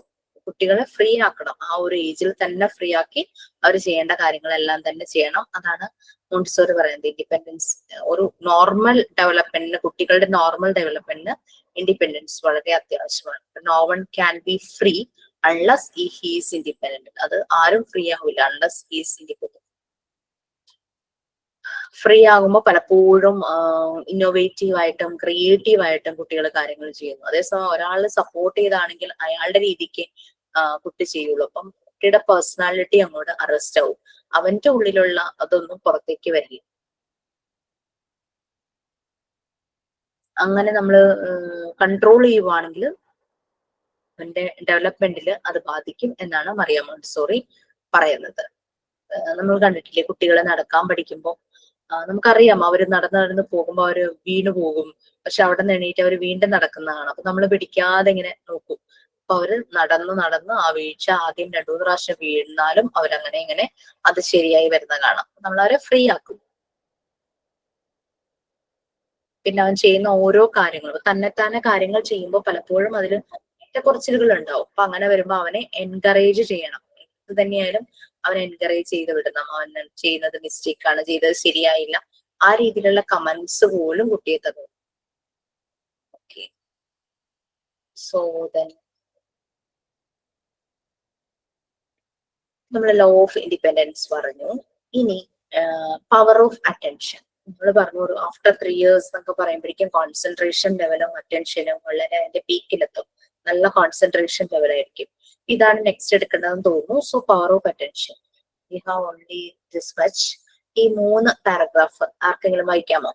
കുട്ടികളെ ഫ്രീ ആക്കണം. ആ ഒരു ഏജിൽ തന്നെ ഫ്രീ ആക്കി അവർ ചെയ്യേണ്ട കാര്യങ്ങളെല്ലാം തന്നെ ചെയ്യണം. അതാണ് മോണ്ടിസോറി പറയുന്നത്. ഇൻഡിപെൻഡൻസ് ഒരു നോർമൽ ഡെവലപ്മെന്റിന്, കുട്ടികളുടെ നോർമൽ ഡെവലപ്മെന്റിന് ഇൻഡിപെൻഡൻസ് വളരെ അത്യാവശ്യമാണ്. No one can be free unless he is independent. അത് ആരും ഫ്രീ ആവില്ല unless he is independent. Free ആകുമ്പോൾ പലപ്പോഴും ഇന്നോവേറ്റീവ് ആയിട്ടും ക്രിയേറ്റീവ് ആയിട്ടും കുട്ടികൾ കാര്യങ്ങൾ ചെയ്യുന്നു. അതേസമയം ഒരാൾ സപ്പോർട്ട് ചെയ്താണെങ്കിൽ അയാളുടെ രീതിക്ക് കുട്ടി ചെയ്യുള്ളൂ. അപ്പം കുട്ടിയുടെ പേഴ്സണാലിറ്റി അങ്ങോട്ട് അറസ്റ്റ് ആവും. അവന്റെ ഉള്ളിലുള്ള അതൊന്നും പുറത്തേക്ക് വരില്ല. അങ്ങനെ നമ്മൾ കൺട്രോൾ ചെയ്യുവാണെങ്കിൽ അവന്റെ ഡെവലപ്മെന്റിൽ അത് ബാധിക്കും എന്നാണ് മറിയ മോണ്ടിസോറി പറയുന്നത്. നമ്മൾ കണ്ടിട്ടില്ലേ, കുട്ടികളെ നടക്കാൻ പഠിക്കുമ്പോൾ നമുക്കറിയാം അവര് നടന്ന് പോകുമ്പോൾ അവര് വീണു പോകും. പക്ഷെ അവിടെ നിന്ന് എണീറ്റ് അവർ വീണ്ടും നടക്കുന്നതാണ്. അപ്പൊ നമ്മൾ പിടിക്കാതെ ഇങ്ങനെ നോക്കും. അപ്പൊ അവര് നടന്ന് ആ വീഴ്ച ആദ്യം 2-3 പ്രാവശ്യം വീഴുന്നാലും അവരങ്ങനെ ഇങ്ങനെ അത് ശരിയായി വരുന്ന കാണാം. നമ്മൾ അവരെ ഫ്രീ ആക്കും. പിന്നെ അവൻ ചെയ്യുന്ന ഓരോ കാര്യങ്ങളും തന്നെത്താനെ കാര്യങ്ങൾ ചെയ്യുമ്പോൾ പലപ്പോഴും അതിൽ ഏറ്റക്കുറച്ചിലുകൾ ഉണ്ടാവും. അപ്പൊ അങ്ങനെ വരുമ്പോ അവനെ എൻകറേജ് ചെയ്യണം. എന്ത് തന്നെയായാലും അവനെ എൻകറേജ് ചെയ്ത് വിടണം. അവൻ ചെയ്യുന്നത് മിസ്റ്റേക്കാണ്, ചെയ്തത് ശരിയായില്ല, ആ രീതിയിലുള്ള കമന്റ്സ് പോലും കുട്ടിയെ തന്നു. ഓക്കെ, സോ ദെൻ നമ്മൾ ലോ ഓഫ് ഇൻഡിപെൻഡൻസ് പറഞ്ഞു. ഇനി പവർ ഓഫ് അറ്റൻഷൻ നമ്മൾ പറഞ്ഞു. ഒരു ആഫ്റ്റർ 3 years എന്നൊക്കെ പറയുമ്പോഴേക്കും കോൺസെൻട്രേഷൻ ലെവലും അറ്റൻഷനും വളരെ അതിന്റെ പീക്കിലെത്തും. നല്ല കോൺസെൻട്രേഷൻ ലെവലായിരിക്കും. ഇതാണ് നെക്സ്റ്റ് എടുക്കേണ്ടതെന്ന് തോന്നുന്നു. So power of attention we have only this much. ഈ 3 പാരഗ്രാഫ് ആർക്കെങ്കിലും വായിക്കാമോ?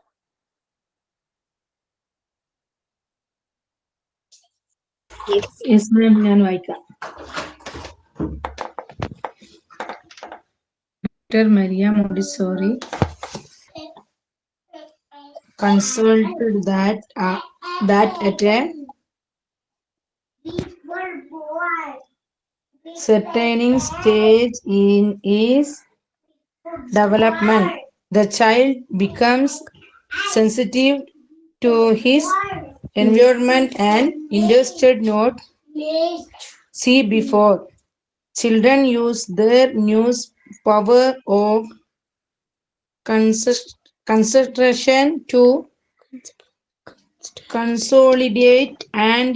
ഞാൻ വായിക്കാം. Maria Montessori consulted that at a certain stage in his development, the child becomes sensitive to his environment and interested not see before. Children use their news power of concentration to consolidate and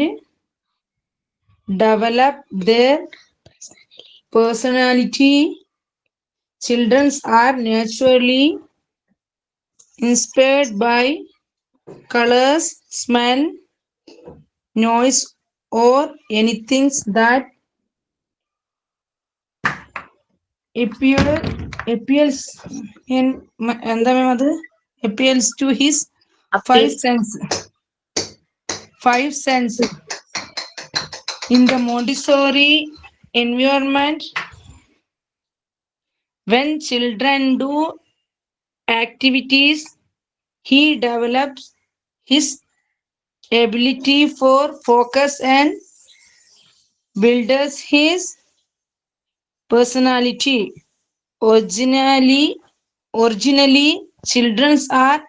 develop their personality. Children are naturally inspired by colors, smell, noise, or anything that appeals in എന്താ മാം അത് appeals to his five Appeals. sense in the Montessori environment. When children do activities, he develops his ability for focus and builds his personality. Originally, children are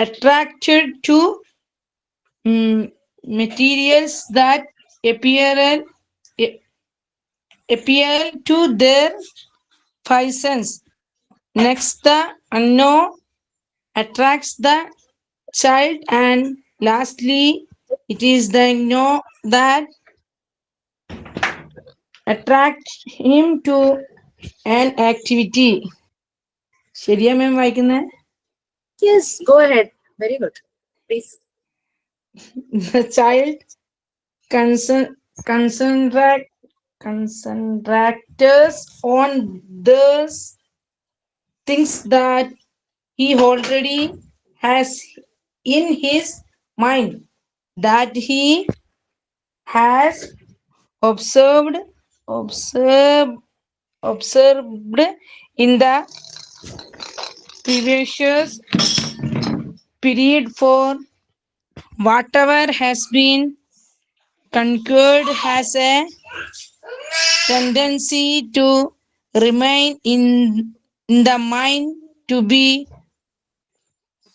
attracted to materials that appeal to their five senses. Next, the unknown attracts the child, and lastly, it is the know that attracts him to an activity. ശരിയാ മാം വായിക്കുന്നത്? Yes, go ahead. Very good. Please. The child concentrates on those things that he already has in his mind, that he has observed in the previous period. For whatever has been conquered has a tendency to remain in the mind, to be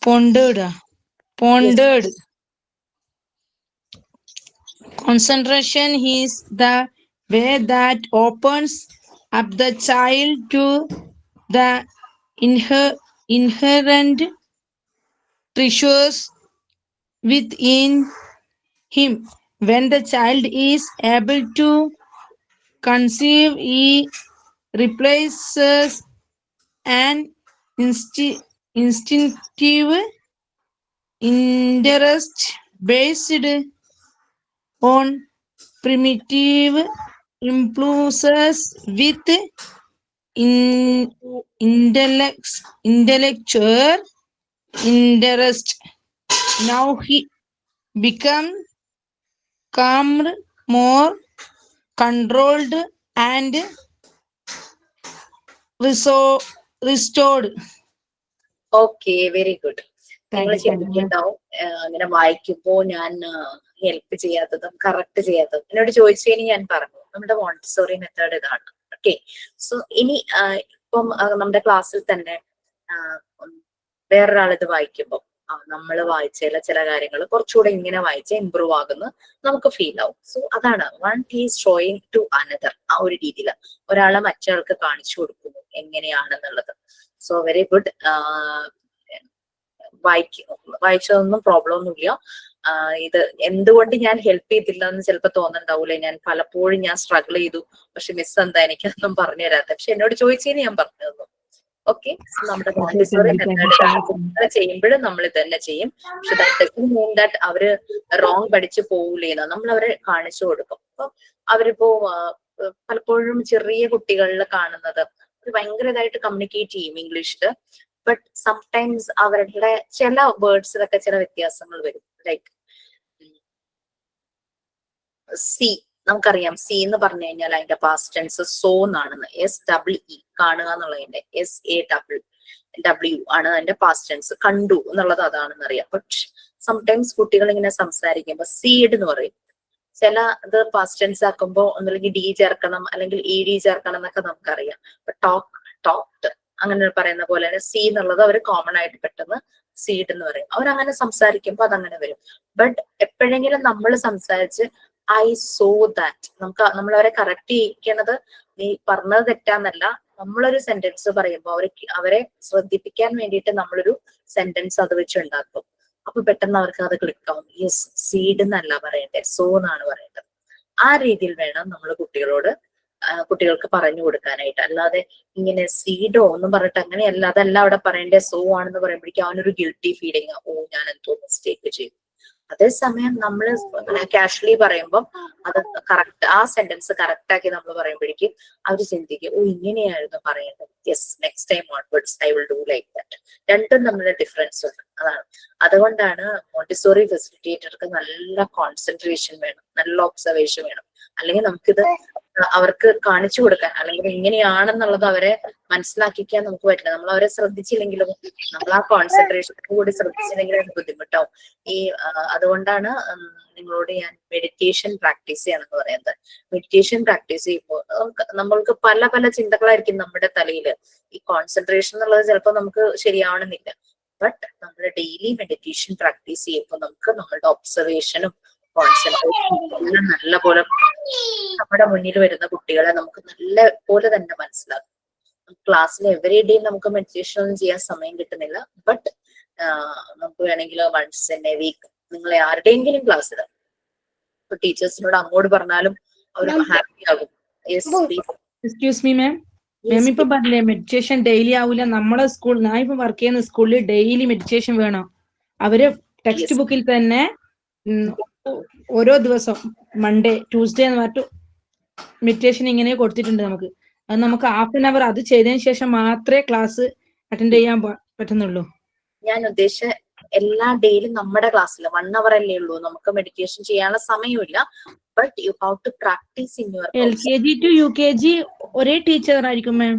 pondered. Concentration is the way that opens up the child to the inherent treasures within him. When the child is able to conceive, he replaces an instinctive interest based on primitive impulses with intellectual interest. Now he become calmer, more controlled, and restored. Okay, very good. നിങ്ങൾ ചിന്തിക്കുന്നുണ്ടാവും അങ്ങനെ വായിക്കുമ്പോ ഞാൻ help ചെയ്യാത്തതും correct ചെയ്യാത്തതും എന്നോട് ചോദിച്ചതിന് ഞാൻ പറഞ്ഞു നമ്മുടെ Montessori method ഇതാണ്. Okay, so ഇനി ഇപ്പം നമ്മുടെ ക്ലാസ്സിൽ തന്നെ വേറൊരാൾ ഇത് വായിക്കുമ്പോൾ നമ്മൾ വായിച്ച ചില കാര്യങ്ങൾ കുറച്ചുകൂടെ ഇങ്ങനെ വായിച്ച ഇമ്പ്രൂവ് ആകുന്നു നമുക്ക് ഫീൽ ആവും. സോ അതാണ് one is showing to another. ആ ഒരു രീതിയിൽ ഒരാളെ മറ്റൊരാൾക്ക് കാണിച്ചു കൊടുക്കുന്നു എങ്ങനെയാണെന്നുള്ളത്. So very good. വായിച്ചതൊന്നും പ്രോബ്ലം ഒന്നുമില്ല. ഇത് എന്തുകൊണ്ട് ഞാൻ ഹെൽപ്പ് ചെയ്തില്ല എന്ന് ചിലപ്പോൾ തോന്നുന്നുണ്ടാവൂലേ. ഞാൻ പലപ്പോഴും സ്ട്രഗിൾ ചെയ്തു, പക്ഷെ മിസ് എന്താ എനിക്കൊന്നും പറഞ്ഞു തരാത്ത. പക്ഷെ എന്നോട് ചോദിച്ചതിന് ഞാൻ പറഞ്ഞു തന്നു. ഓക്കെ, നമ്മുടെ മോണ്ടിസോറി മെത്തേഡ് ചെയ്യുമ്പോഴും നമ്മൾ ഇത് തന്നെ ചെയ്യും. പക്ഷെ ദാറ്റ് അവര് റോങ് പഠിച്ചു പോകൂലേന്ന് നമ്മൾ അവരെ കാണിച്ചു കൊടുക്കും. അപ്പൊ അവരിപ്പോ പലപ്പോഴും ചെറിയ കുട്ടികളിൽ കാണുന്നത് ഭയങ്കര ഇതായിട്ട് കമ്മ്യൂണിക്കേറ്റ് ചെയ്യും ഇംഗ്ലീഷില്. ബട്ട് സംടൈംസ് അവരുടെ ചില വേർഡ്സിലൊക്കെ ചില വ്യത്യാസങ്ങൾ വരും. ലൈക്ക് സി, നമുക്കറിയാം സി എന്ന് പറഞ്ഞു കഴിഞ്ഞാൽ അതിന്റെ പാസ്റ്റ് ടെൻസ് സോ എന്നാണെന്ന്. SEE കാണുക എന്നുള്ളതിന്റെ SAW ആണ് അതിന്റെ പാസ്റ്റ് ടെൻസ്. കണ്ടു എന്നുള്ളത് അതാണെന്ന് അറിയാം. ബട്ട് സംടൈംസ് കുട്ടികൾ ഇങ്ങനെ സംസാരിക്കുമ്പോ സീഡ് എന്ന് പറയും. ചില ഇത് പാസ്റ്റ് ടെൻസ് ആക്കുമ്പോ ഒന്നല്ലെങ്കിൽ ഡി ചേർക്കണം അല്ലെങ്കിൽ ED ചേർക്കണം എന്നൊക്കെ നമുക്കറിയാം. ടോക്ട് അങ്ങനെ പറയുന്ന പോലെ തന്നെ സി എന്നുള്ളത് അവർ കോമൺ ആയിട്ട് പെട്ടെന്ന് സീഡ് എന്ന് പറയും. അവരങ്ങനെ സംസാരിക്കുമ്പോ അതങ്ങനെ വരും. ബട്ട് എപ്പോഴെങ്കിലും നമ്മൾ സംസാരിച്ച് ഐ സോ ദാറ്റ്, നമ്മളവരെ കറക്റ്റ് ചെയ്യിക്കുന്നത് നീ പറഞ്ഞത് തെറ്റാന്നല്ല. നമ്മളൊരു സെന്റൻസ് പറയുമ്പോൾ അവരെ ശ്രദ്ധിപ്പിക്കാൻ വേണ്ടിയിട്ട് നമ്മളൊരു സെന്റൻസ് അത് വെച്ച് ഉണ്ടാക്കും. അപ്പൊ പെട്ടെന്ന് അവർക്ക് അത് ക്ലിക്ക് ആവും. യെസ്, സീഡ് എന്നല്ല പറയണ്ടേ, സോ എന്നാണ് പറയേണ്ടത്. ആ രീതിയിൽ വേണം നമ്മൾ കുട്ടികളോട് കുട്ടികൾക്ക് പറഞ്ഞു കൊടുക്കാനായിട്ട്. അല്ലാതെ ഇങ്ങനെ സീഡോ ഒന്നും പറഞ്ഞിട്ട് അങ്ങനെയല്ല, അതല്ല അവിടെ പറയേണ്ട, സോ ആണെന്ന് പറയുമ്പോഴേക്കും അവനൊരു ഗിൽറ്റി ഫീലിംഗ്, ഓ ഞാൻ എന്തോ മിസ്റ്റേക്ക് ചെയ്തു. അതേസമയം നമ്മൾ കാഷ്വലി പറയുമ്പോൾ അത് കറക്റ്റ്, ആ സെന്റൻസ് കറക്റ്റ് ആക്കി നമ്മൾ പറയുമ്പോഴേക്കും അവർ ചിന്തിക്കും, ഓ ഇങ്ങനെയായിരുന്നു പറയേണ്ടത്, yes next time onwards I will do like that. രണ്ടും തമ്മിലുള്ള ഡിഫറൻസ് ഉണ്ട്. അതുകൊണ്ടാണ് മോണ്ടിസോറി ഫെസിലിറ്റേറ്റർക്ക് നല്ല കോൺസെൻട്രേഷൻ വേണം, നല്ല ഒബ്സർവേഷൻ വേണം. അല്ലെങ്കിൽ നമുക്കിത് അവർക്ക് കാണിച്ചു കൊടുക്കാൻ, അല്ലെങ്കിൽ ഇങ്ങനെയാണെന്നുള്ളത് അവരെ മനസ്സിലാക്കിക്കാൻ നമുക്ക് പറ്റില്ല. നമ്മൾ അവരെ ശ്രദ്ധിച്ചില്ലെങ്കിലും, നമ്മൾ ആ കോൺസെൻട്രേഷൻ കൂടി ശ്രദ്ധിച്ചില്ലെങ്കിലും അത് ബുദ്ധിമുട്ടാവും. അതുകൊണ്ടാണ് നിങ്ങളോട് ഞാൻ മെഡിറ്റേഷൻ പ്രാക്ടീസ് ചെയ്യാണെന്ന് പറയുന്നത്. മെഡിറ്റേഷൻ പ്രാക്ടീസ് ചെയ്യുമ്പോൾ നമ്മൾക്ക് പല പല ചിന്തകളായിരിക്കും നമ്മുടെ തലയിൽ. ഈ കോൺസെൻട്രേഷൻ എന്നുള്ളത് ചിലപ്പോൾ നമുക്ക് ശരിയാവണമെന്നില്ല. ബട്ട് നമ്മൾ ഡെയിലി മെഡിറ്റേഷൻ പ്രാക്ടീസ് ചെയ്യുമ്പോൾ നമുക്ക് നമ്മളുടെ ഒബ്സർവേഷനും കോൺസെൻട്രേഷനും നല്ല പോലെ നമ്മുടെ മുന്നിൽ വരുന്ന കുട്ടികളെ നമുക്ക് നല്ല പോലെ തന്നെ മനസ്സിലാക്കും. ക്ലാസ്സിൽ എവറി ഡേ നമുക്ക് മെഡിറ്റേഷൻ ഒന്നും ചെയ്യാൻ സമയം കിട്ടുന്നില്ല. ബട്ട് നമുക്ക് വേണമെങ്കിൽ വൺസ് ഇൻ എ വീക്ക് നിങ്ങളെ ആരുടെയെങ്കിലും ക്ലാസ്സിൽ ഇപ്പൊ ടീച്ചേഴ്സിനോട് അങ്ങോട്ട് പറഞ്ഞാലും അവർ ഹാപ്പി ആകും. എക്സ്ക്യൂസ് മീ മാം, മാം ഇപ്പൊ പറഞ്ഞില്ലേ മെഡിറ്റേഷൻ ഡെയിലി ആവൂല. നമ്മളെ സ്കൂൾ, ഞാൻ ഇപ്പൊ വർക്ക് ചെയ്യുന്ന സ്കൂളിൽ ഡെയിലി മെഡിറ്റേഷൻ വേണം. അവര് ടെക്സ്റ്റ് ബുക്കിൽ തന്നെ ഓരോ ദിവസം മൺഡേ ട്യൂസ്ഡേ എന്ന് പറഞ്ഞിട്ട് മെഡിറ്റേഷൻ ഇങ്ങനെ കൊടുത്തിട്ടുണ്ട് നമുക്ക്. അത് നമുക്ക് ഹാഫ് ആൻ അവർ അത് ചെയ്തതിന് ശേഷം മാത്രമേ ക്ലാസ് അറ്റൻഡ് ചെയ്യാൻ പറ്റുന്നുള്ളൂ. ഞാൻ ഉദ്ദേശിച്ച എല്ലാ ഡെയിലും നമ്മുടെ ക്ലാസ്സിൽ 1 hour അല്ലേ ഉള്ളൂ, നമുക്ക് മെഡിറ്റേഷൻ ചെയ്യാനുള്ള സമയമില്ല. But you have to practice in your LKG to UKG ഒരേ ടീച്ചർ ആയിരിക്കും ma'am.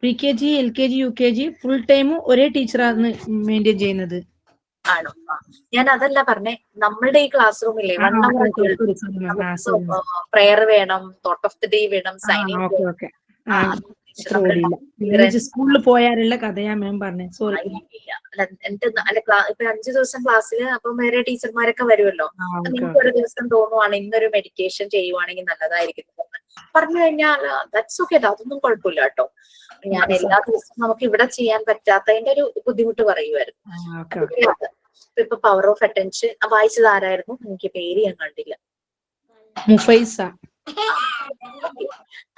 PKG LKG UKG full time ഒരേ ടീച്ചറാണ് മെയിൻറ്റെയിൻ ചെയ്യുന്നത്. ആണോ? ഞാൻ അതല്ല പറഞ്ഞേ, നമ്മളുടെ ഈ ക്ലാസ് റൂമില്ലേ 1 hour പ്രെയർ വേണം, തോട്ട് ഓഫ് ദി ഡേ വേണം, സൈനിങ് സ്കൂളിൽ പോയാലുള്ള കഥയാ മാം പറഞ്ഞേ. സോറി. ഇപ്പൊ 5 ദിവസം ക്ലാസ്സിൽ അപ്പം വേറെ ടീച്ചർമാരൊക്കെ വരുമല്ലോ. നിങ്ങൾക്ക് ഒരു ദിവസം തോന്നുവാണ് ഇന്നൊരു മെഡിറ്റേഷൻ ചെയ്യുവാണെങ്കിൽ നല്ലതായിരിക്കും പറഞ്ഞു കഴിഞ്ഞാൽ ദാറ്റ്സ് ഓക്കെ, അതൊന്നും കുഴപ്പമില്ല കേട്ടോ. ഞാൻ എല്ലാ ദിവസവും നമുക്ക് ഇവിടെ ചെയ്യാൻ പറ്റാത്തതിന്റെ ഒരു ബുദ്ധിമുട്ട് പറയുമായിരുന്നു. ഇപ്പൊ പവർ ഓഫ് അറ്റൻഷൻ വായിച്ചത് ആരായിരുന്നു? എനിക്ക് പേര് ഞാൻ കണ്ടില്ല. മുഫൈസ.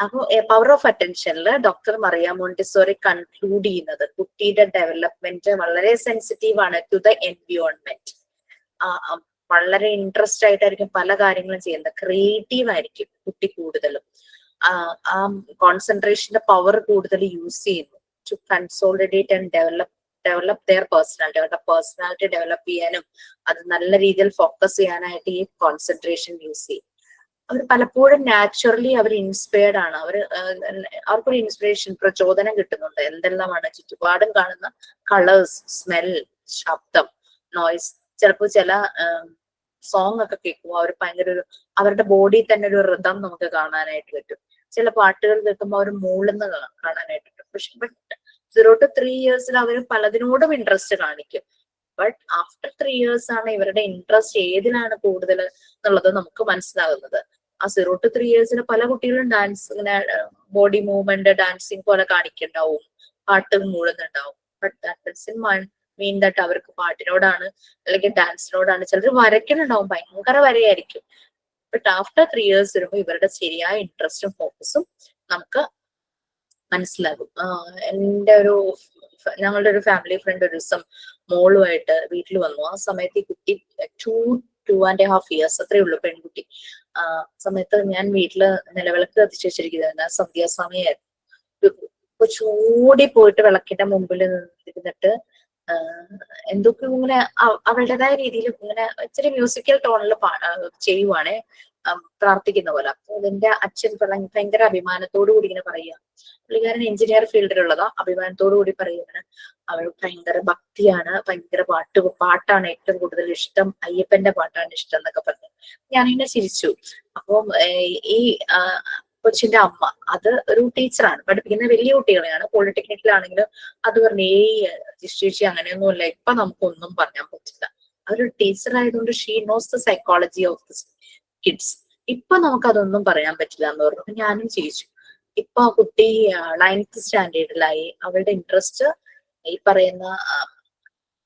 അപ്പൊ പവർ ഓഫ് അറ്റൻഷനിൽ ഡോക്ടർ മറിയ മോണ്ടിസോറി കൺക്ലൂഡ് ചെയ്യുന്നത് കുട്ടിയുടെ ഡെവലപ്മെന്റ് വളരെ സെൻസിറ്റീവ് ആണ് ടു ദ എൻവിയോൺമെന്റ്. വളരെ ഇൻട്രസ്റ്റ് ആയിട്ടായിരിക്കും പല കാര്യങ്ങളും ചെയ്യുന്നത്, ക്രിയേറ്റീവ് ആയിരിക്കും കുട്ടി കൂടുതലും. ആ കോൺസെൻട്രേഷന്റെ പവർ കൂടുതൽ യൂസ് ചെയ്യുന്നു to consolidate and develop their personality. അവരുടെ പേഴ്സണാലിറ്റി ഡെവലപ്പ് ചെയ്യാനും അത് നല്ല രീതിയിൽ ഫോക്കസ് ചെയ്യാനായിട്ട് ഈ കോൺസെൻട്രേഷൻ യൂസ് ചെയ്യും. അവർ പലപ്പോഴും നാച്ചുറലി അവർ ഇൻസ്പയർഡ് ആണ്. അവർക്കൊരു ഇൻസ്പിറേഷൻ, പ്രചോദനം കിട്ടുന്നുണ്ട്. എന്തെല്ലാമാണ് ചുറ്റുപാടും കാണുന്ന കളേഴ്സ്, സ്മെൽ, ശബ്ദം, നോയ്സ്. ചിലപ്പോൾ ചില സോങ് ഒക്കെ കേൾക്കുമ്പോൾ അവർ ഭയങ്കര അവരുടെ ബോഡിയിൽ തന്നെ ഒരു റിതം നമുക്ക് കാണാനായിട്ട് പറ്റും. ചില പാട്ടുകൾ കേൾക്കുമ്പോൾ അവർ മൂളുന്ന കാണാനായിട്ട് പറ്റും. പക്ഷെ 0 to 3 years അവർ പലതിനോടും ഇൻട്രസ്റ്റ് കാണിക്കും. ബട്ട് ആഫ്റ്റർ 3 years ആണ് ഇവരുടെ ഇൻട്രസ്റ്റ് ഏതിലാണ് കൂടുതൽ എന്നുള്ളത് നമുക്ക് മനസ്സിലാകുന്നത്. ആ 0 to 3 years പല കുട്ടികളും ഡാൻസ്, ഇങ്ങനെ ബോഡി മൂവ്മെന്റ്, ഡാൻസിങ് പോലെ കാണിക്കുന്നുണ്ടാവും, പാട്ട് മൂളുന്നുണ്ടാവും. But that doesn't mean that അവർക്ക് പാട്ടിനോടാണ് അല്ലെങ്കിൽ ഡാൻസിനോടാണ്. ചിലർ വരയ്ക്കുന്നുണ്ടാവും, ഭയങ്കര വരയായിരിക്കും. ബട്ട് ആഫ്റ്റർ 3 years വരുമ്പോൾ ഇവരുടെ ശരിയായ ഇൻട്രസ്റ്റും ഫോക്കസും നമുക്ക് മനസ്സിലാകും. ഞങ്ങളുടെ ഒരു ഫാമിലി ഫ്രണ്ട് ഒരു ദിവസം മോളുമായിട്ട് വീട്ടിൽ വന്നു. ആ സമയത്ത് ഈ കുട്ടി 2.5 years അത്രേ ഉള്ളൂ, പെൺകുട്ടി. സമയത്ത് ഞാൻ വീട്ടില് നിലവിളക്ക് കത്തിച്ചു വെച്ചിരിക്കുന്നത് സന്ധ്യാസമയമായിരുന്നു. ചൂടി പോയിട്ട് വിളക്കിന്റെ മുമ്പിൽ നിന്നിരുന്നിട്ട് എന്തൊക്കെ ഇങ്ങനെ അവളുടേതായ രീതിയിൽ ഇങ്ങനെ ഇച്ചിരി മ്യൂസിക്കൽ ടോണിൽ ചെയ്യുവാണേ, പ്രാർത്ഥിക്കുന്ന പോലെ. അപ്പൊ അതിന്റെ അച്ഛൻ ഭയങ്കര അഭിമാനത്തോടു കൂടി ഇങ്ങനെ പറയുക, പുള്ളിക്കാരൻ എഞ്ചിനീയർ ഫീൽഡിലുള്ളതാ, അഭിമാനത്തോടു കൂടി പറയുകയാണ് അവൾ ഭയങ്കര ഭക്തിയാണ്, ഭയങ്കര പാട്ടാണ് ഏറ്റവും കൂടുതൽ ഇഷ്ടം, അയ്യപ്പന്റെ പാട്ടാണ് ഇഷ്ടം എന്നൊക്കെ പറഞ്ഞു. ഞാനിങ്ങനെ ചിരിച്ചു. അപ്പം ഈ കൊച്ചിന്റെ അമ്മ അത് ഒരു ടീച്ചറാണ്, പഠിപ്പിക്കുന്ന വലിയ കുട്ടികളെയാണ്, പോളിടെക്നിക്കിലാണെങ്കിലും. അത് പറഞ്ഞു, ചേച്ചി അങ്ങനെയൊന്നുമില്ല, ഇപ്പൊ നമുക്കൊന്നും പറയാൻ പറ്റില്ല. അതൊരു ടീച്ചർ ആയതുകൊണ്ട് she knows the psychology of the kids. ഇപ്പൊ നമുക്കതൊന്നും പറയാൻ പറ്റില്ല എന്ന് പറഞ്ഞു. ഞാനും ചിരിച്ചു. ഇപ്പൊ ആ കുട്ടി 9th സ്റ്റാൻഡേർഡിലായി. അവളുടെ ഇൻട്രസ്റ്റ് ഈ പറയുന്ന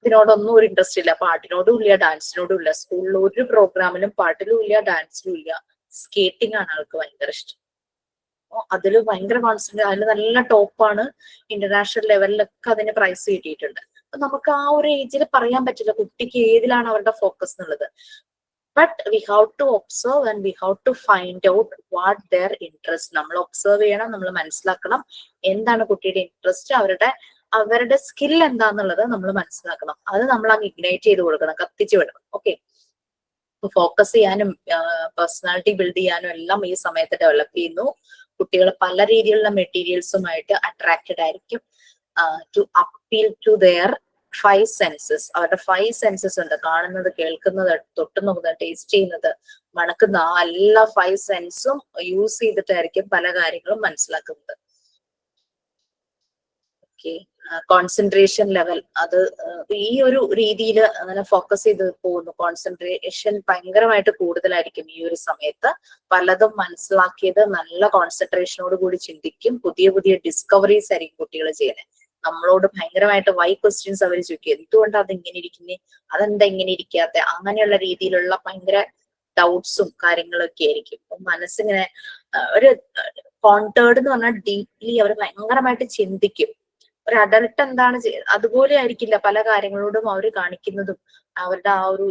ഇതിനോടൊന്നും ഒരു ഇൻട്രസ്റ്റ് ഇല്ല, പാട്ടിനോടും ഇല്ല, ഡാൻസിനോടും ഇല്ല. സ്കൂളിൽ ഒരു പ്രോഗ്രാമിലും പാട്ടിലും ഇല്ല, ഡാൻസിലും ഇല്ല. സ്കേറ്റിംഗ് ആണ് ആൾക്ക് ഭയങ്കര ഇഷ്ടം. അതിൽ ഭയങ്കര കോൺസെൻട്രേറ്റ്, അതിൽ നല്ല ടോപ്പാണ്, ഇന്റർനാഷണൽ ലെവലിലൊക്കെ അതിന് പ്രൈസ് കിട്ടിയിട്ടുണ്ട്. അപ്പൊ നമുക്ക് ആ ഒരു ഏജിൽ പറയാൻ പറ്റില്ല കുട്ടിക്ക് ഏതിലാണ് അവരുടെ ഫോക്കസ് എന്നുള്ളത്. But we have to observe and we have to find out what their interest. നമ്മൾ ഒബ്സർവ് ചെയ്യണം, നമ്മൾ മനസ്സിലാക്കണം എന്താണ് കുട്ടിയുടെ ഇൻട്രസ്റ്റ്, അവരുടെ സ്കിൽ എന്താന്നുള്ളത് നമ്മൾ മനസ്സിലാക്കണം. അത് നമ്മൾ അങ്ങ് ഇഗ്നൈറ്റ് ചെയ്ത് കൊടുക്കണം, കത്തിച്ചു വിടണം. ഓക്കെ, ഫോക്കസ് ചെയ്യാനും പേഴ്സണാലിറ്റി ബിൽഡ് ചെയ്യാനും എല്ലാം ഈ സമയത്ത് ഡെവലപ്പ് ചെയ്യുന്നു. കുട്ടികൾ പല രീതിയിലുള്ള മെറ്റീരിയൽസുമായിട്ട് അട്രാക്റ്റഡ് ആയിരിക്കും. To appeal to their 5 senses. അവരുടെ 5 സെൻസസ് ഉണ്ട്, കാണുന്നത്, കേൾക്കുന്നത്, തൊട്ട് നോക്കുന്നത്, ടേസ്റ്റ് ചെയ്യുന്നത്, മണക്കുന്ന, ആ എല്ലാ 5 സെൻസും യൂസ് ചെയ്തിട്ടായിരിക്കും പല കാര്യങ്ങളും മനസ്സിലാക്കുന്നത്. ഓക്കെ, കോൺസെൻട്രേഷൻ ലെവൽ, അത് ഈ ഒരു രീതിയിൽ അങ്ങനെ ഫോക്കസ് ചെയ്ത് പോകുന്നു. കോൺസെൻട്രേഷൻ ഭയങ്കരമായിട്ട് കൂടുതലായിരിക്കും ഈ ഒരു സമയത്ത്. പലതും മനസ്സിലാക്കിയത് നല്ല കോൺസെൻട്രേഷനോട് കൂടി ചിന്തിക്കും. പുതിയ പുതിയ ഡിസ്കവറീസ് ആയിരിക്കും കുട്ടികൾ ചെയ്യുന്നത്. നമ്മളോട് ഭയങ്കരമായിട്ട് വൈ ക്വസ്റ്റ്യൻസ് അവർ ചോദിക്കും, എന്തുകൊണ്ട് അത് ഇങ്ങനെ ഇരിക്കുന്നേ, അതെന്താ ഇങ്ങനെ ഇരിക്കാത്ത, അങ്ങനെയുള്ള രീതിയിലുള്ള ഭയങ്കര ഡൗട്ട്സും കാര്യങ്ങളൊക്കെ ആയിരിക്കും. മനസ്സിങ്ങനെ ഒരു കോൺടേർഡ് എന്ന് പറഞ്ഞാൽ ഡീപ്ലി അവർ ഭയങ്കരമായിട്ട് ചിന്തിക്കും. ഒരു അഡൽട്ട് എന്താണ് അതുപോലെ ആയിരിക്കില്ല പല കാര്യങ്ങളോടും അവർ കാണിക്കുന്നതും, അവരുടെ ആ ഒരു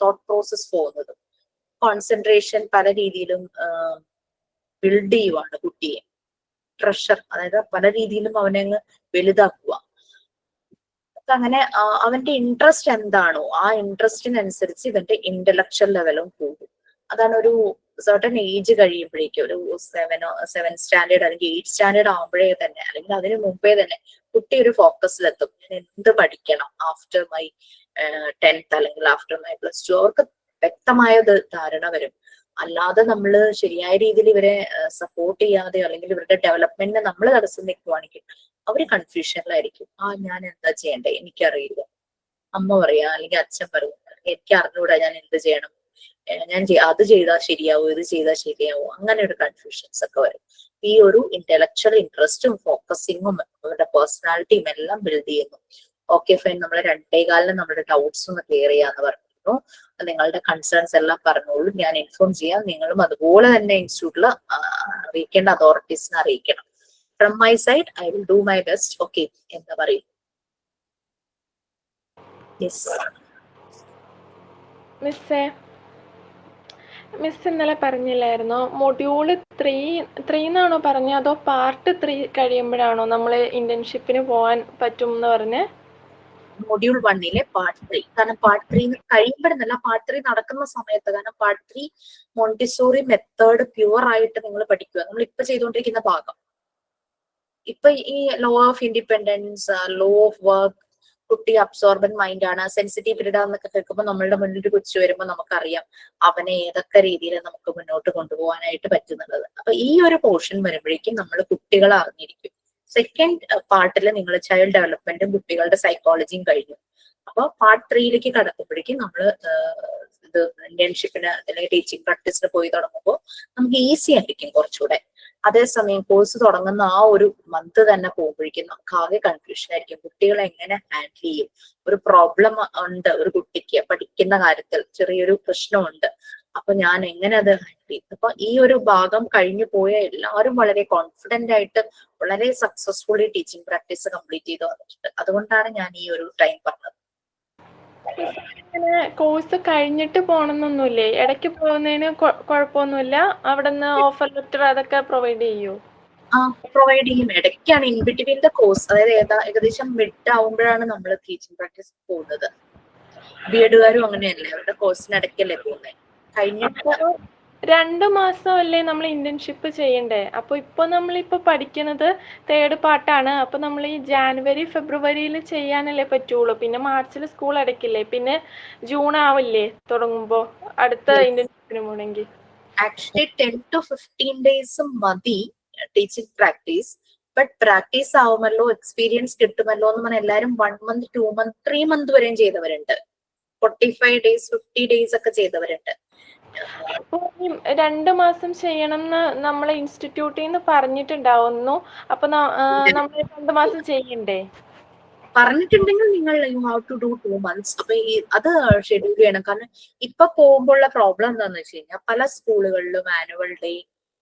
തോട്ട് പ്രോസസ് പോകുന്നതും. കോൺസെൻട്രേഷൻ പല രീതിയിലും ബിൽഡ് ചെയ്യുവാണ് കുട്ടിയെ. ട്രഷർ, അതായത് പല രീതിയിലും അവനെ അങ്ങ് വലുതാക്കുക. അങ്ങനെ അവന്റെ ഇൻട്രസ്റ്റ് എന്താണോ ആ ഇൻട്രസ്റ്റിനനുസരിച്ച് ഇവന്റെ ഇന്റലക്ച്വൽ ലെവലും കൂടും. അതാണ് ഒരു സർട്ടൻ ഏജ് കഴിയുമ്പോഴേക്കും, ഒരു 7th സ്റ്റാൻഡേർഡ് അല്ലെങ്കിൽ 8th സ്റ്റാൻഡേർഡ് ആകുമ്പോഴേ തന്നെ, അല്ലെങ്കിൽ അതിന് മുമ്പേ തന്നെ കുട്ടി ഒരു ഫോക്കസിലെത്തും. ഞാൻ എന്ത് പഠിക്കണം ആഫ്റ്റർ മൈ 10th അല്ലെങ്കിൽ ആഫ്റ്റർ മൈ +2, അവർക്ക് വ്യക്തമായ ധാരണ വരും. അല്ലാതെ നമ്മൾ ശരിയായ രീതിയിൽ ഇവരെ സപ്പോർട്ട് ചെയ്യാതെ അല്ലെങ്കിൽ ഇവരുടെ ഡെവലപ്മെന്റിന് നമ്മൾ തടസ്സം നിൽക്കുവാണെങ്കിൽ അവര് കൺഫ്യൂഷനിലായിരിക്കും. ഞാൻ എന്താ ചെയ്യണ്ടേ, എനിക്കറിയില്ല, അമ്മ പറയാ അല്ലെങ്കിൽ അച്ഛൻ പറയും, എനിക്ക് അറിഞ്ഞൂടാ ഞാൻ എന്ത് ചെയ്യണം, ഞാൻ അത് ചെയ്താൽ ശരിയാവും, ഇത് ചെയ്താൽ ശരിയാവും, അങ്ങനെ ഒരു കൺഫ്യൂഷൻസ് ഒക്കെ വരും. ഈ ഒരു ഇന്റലക്ച്വൽ ഇൻട്രസ്റ്റും ഫോക്കസിങ്ങും അവരുടെ പേഴ്സണാലിറ്റിയും എല്ലാം ബിൽഡ് ചെയ്യുന്നു. ഓക്കെ ഫൈൻ, നമ്മൾ 2:15 നമ്മുടെ ഡൗട്ട്സ് ഒന്ന് ക്ലിയർ ചെയ്യാന്ന് പറഞ്ഞു. നിങ്ങളുടെ കൺസേൺസ് എല്ലാം പറഞ്ഞോളൂ, ഞാൻ ഇൻഫോം ചെയ്യാം. നിങ്ങളും അതുപോലെ തന്നെ ഇൻസ്റ്റിറ്റ്യൂട്ടിൽ അറിയിക്കേണ്ട അതോറിറ്റീസിനെ അറിയിക്കണം. From my side I will do my best. Okay, എന്താ പറയും? മിസ് ഇന്നലെ പറഞ്ഞില്ലായിരുന്നോ മൊഡ്യൂള് 3 എന്നാണോ പറഞ്ഞത്, അതോ പാർട്ട് 3 കഴിയുമ്പോഴാണോ നമ്മൾ ഇന്റേൺഷിപ്പിന് പോകാൻ പറ്റും എന്ന് പറഞ്ഞ്? Module 1 part 3. കാരണം പാർട്ട് 3 കഴിയുമ്പോഴെന്നല്ല, പാർട്ട് 3 നടക്കുന്ന സമയത്ത്. കാരണം പാർട്ട് 3 മോണ്ടിസോറി മെത്തേഡ് പ്യുവർ ആയിട്ട് നിങ്ങൾ പഠിക്കുക. നമ്മൾ ഇപ്പൊ ചെയ്തുകൊണ്ടിരിക്കുന്ന ഭാഗം, ഇപ്പൊ ഈ law of independence, law of work, കുട്ടി അബ്സോർബൻ മൈൻഡ് ആണ്, സെൻസിറ്റീവ് പീരീഡ് ആണെന്നൊക്കെ കേൾക്കുമ്പോൾ നമ്മളുടെ മുന്നിൽ ഒരു കൊച്ചു വരുമ്പോൾ നമുക്കറിയാം അവനെ ഏതൊക്കെ രീതിയിൽ നമുക്ക് മുന്നോട്ട് കൊണ്ടുപോകാനായിട്ട് പറ്റുന്നുള്ളത്. അപ്പൊ ഈ ഒരു പോർഷൻ വരുമ്പോഴേക്കും നമ്മൾ കുട്ടികളെ അറിഞ്ഞിരിക്കും. സെക്കൻഡ് പാർട്ടിൽ നിങ്ങൾ ചൈൽഡ് ഡെവലപ്മെന്റും കുട്ടികളുടെ സൈക്കോളജിയും കഴിഞ്ഞു. അപ്പൊ പാർട്ട് 3 കടക്കുമ്പോഴേക്കും നമ്മൾ ഇത് ഇന്റേൺഷിപ്പിന് അല്ലെങ്കിൽ ടീച്ചിങ് പ്രാക്ടീസിന് പോയി തുടങ്ങുമ്പോൾ നമുക്ക് ഈസി ആയിരിക്കും കുറച്ചുകൂടെ. അതേസമയം കോഴ്സ് തുടങ്ങുന്ന ആ ഒരു മന്ത് തന്നെ പോകുമ്പോഴേക്കും നമുക്ക് ആകെ കൺഫ്യൂഷൻ ആയിരിക്കും. കുട്ടികളെ എങ്ങനെ ഹാൻഡിൽ ചെയ്യും, ഒരു പ്രോബ്ലം ഉണ്ട് ഒരു കുട്ടിക്ക് പഠിക്കുന്ന കാര്യത്തിൽ ചെറിയൊരു പ്രശ്നമുണ്ട്, അപ്പൊ ഞാൻ എങ്ങനെ അത് ഹാൻഡിൽ ചെയ്യും. അപ്പൊ ഈ ഒരു ഭാഗം കഴിഞ്ഞു പോയ എല്ലാവരും വളരെ കോൺഫിഡന്റ് ആയിട്ട് വളരെ സക്സസ്ഫുള്ളി ടീച്ചിങ് പ്രാക്ടീസ് കംപ്ലീറ്റ് ചെയ്ത് വന്നിട്ടുണ്ട്. അതുകൊണ്ടാണ് ഞാൻ ഈ ഒരു ടൈം പറഞ്ഞത്. കോഴ്സ് കഴിഞ്ഞിട്ട് പോകണമെന്നൊന്നുമില്ലേ? ഇടയ്ക്ക് പോകുന്നതിന് കുഴപ്പമൊന്നുമില്ല? അവിടെ നിന്ന് ഓഫർ ലെറ്റർ അതൊക്കെ പ്രൊവൈഡ് ചെയ്യൂ? പ്രൊവൈഡ് ചെയ്യും. ഇടയ്ക്കാണ് ഇൻ ബിറ്റ്വീൻ ദ കോഴ്സ്, അതായത് ഏകദേശം മിഡ് ആവുമ്പോഴാണ് നമ്മൾ ടീച്ചിങ് പ്രാക്ടീസ് പോകുന്നത്. ബിഎഡുകാരും അങ്ങനെയല്ലേ, അവരുടെ കോഴ്സിനിടയ്ക്കല്ലേ പോകുന്നത്. കഴിഞ്ഞിട്ട് 2 മാസമല്ലേ നമ്മൾ ഇന്റേൺഷിപ്പ് ചെയ്യണ്ടേ? അപ്പൊ നമ്മളിപ്പോ പഠിക്കുന്നത് 3rd പാർട്ടാണ്. അപ്പൊ നമ്മൾ ഈ ജാനുവരി ഫെബ്രുവരിയിൽ ചെയ്യാനല്ലേ പറ്റുള്ളൂ. പിന്നെ മാർച്ചിൽ സ്കൂൾ അടയ്ക്കില്ലേ, പിന്നെ ജൂൺ ആവില്ലേ തുടങ്ങുമ്പോ അടുത്ത ഇന്റേൺഷിപ്പിന് പോണെങ്കിൽ? ആക്ച്വലി 10 to 15 days മതി ടീച്ചിങ് പ്രാക്ടീസ്. ബട്ട് പ്രാക്ടീസ് ആവുമല്ലോ, എക്സ്പീരിയൻസ് കിട്ടുമല്ലോ എന്ന് പറഞ്ഞാൽ എല്ലാവരും 1 month 2 month 3 month വരെയും ചെയ്തവരുണ്ട്. 45 days 50 days ഒക്കെ ചെയ്തവരുണ്ട്. അപ്പൊ 2 മാസം ചെയ്യണം എന്ന് നമ്മളെ ഇൻസ്റ്റിറ്റ്യൂട്ടിൽ നിന്ന് പറഞ്ഞിട്ടുണ്ടാവുന്നു. അപ്പൊ നമ്മൾ 2 മാസം ചെയ്യണ്ടേ? പറഞ്ഞിട്ടുണ്ടെങ്കിൽ നിങ്ങൾ you have to do 2 months. അപ്പൊ അത് ഷെഡ്യൂൾ ചെയ്യണം. കാരണം ഇപ്പൊ പോകുമ്പോഴുള്ള പ്രോബ്ലം എന്താന്ന് വെച്ച് കഴിഞ്ഞാൽ പല സ്കൂളുകളിലും ആനുവൽ ഡേ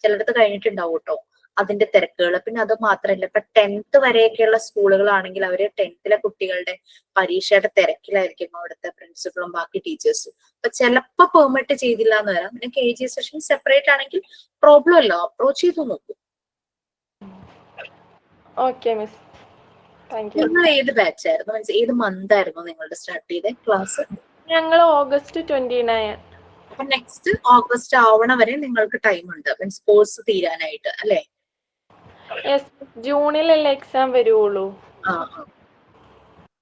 ചിലടത്ത് കഴിഞ്ഞിട്ടുണ്ടാവും കേട്ടോ. അതിന്റെ തിരക്കുകൾ. പിന്നെ അത് മാത്രമല്ല, ഇപ്പൊ 10th വരെയൊക്കെയുള്ള സ്കൂളുകളാണെങ്കിൽ അവര് 10th കുട്ടികളുടെ പരീക്ഷയുടെ തിരക്കിലായിരിക്കും അവിടുത്തെ പ്രിൻസിപ്പളും ബാക്കി ടീച്ചേഴ്സും. അപ്പൊ ചിലപ്പോ പെർമിറ്റ് ചെയ്തില്ല എന്ന് വരാം. പിന്നെ KG സെഷൻ സെപ്പറേറ്റ് ആണെങ്കിൽ പ്രോബ്ലം അല്ല, അപ്രോച്ച് ചെയ്തു നോക്കും. Okay miss, thank you. നിങ്ങൾ ഏത് ബാച്ച് ആയിരുന്നു, മീൻസ് ഏത് മന്ത് ആയിരുന്നു നിങ്ങളുടെ സ്റ്റാർട്ട് ചെയ്ത ക്ലാസ്? ഞങ്ങൾ August 29. അപ്പൊ നെക്സ്റ്റ് ഓഗസ്റ്റ് ആവണ വരെ നിങ്ങൾക്ക് ടൈം ഉണ്ട്, മീൻസ് കോഴ്സ് തീരാനായിട്ട് അല്ലെ? ജൂണിലല്ലേ എക്സാം വരുവുള്ളൂ?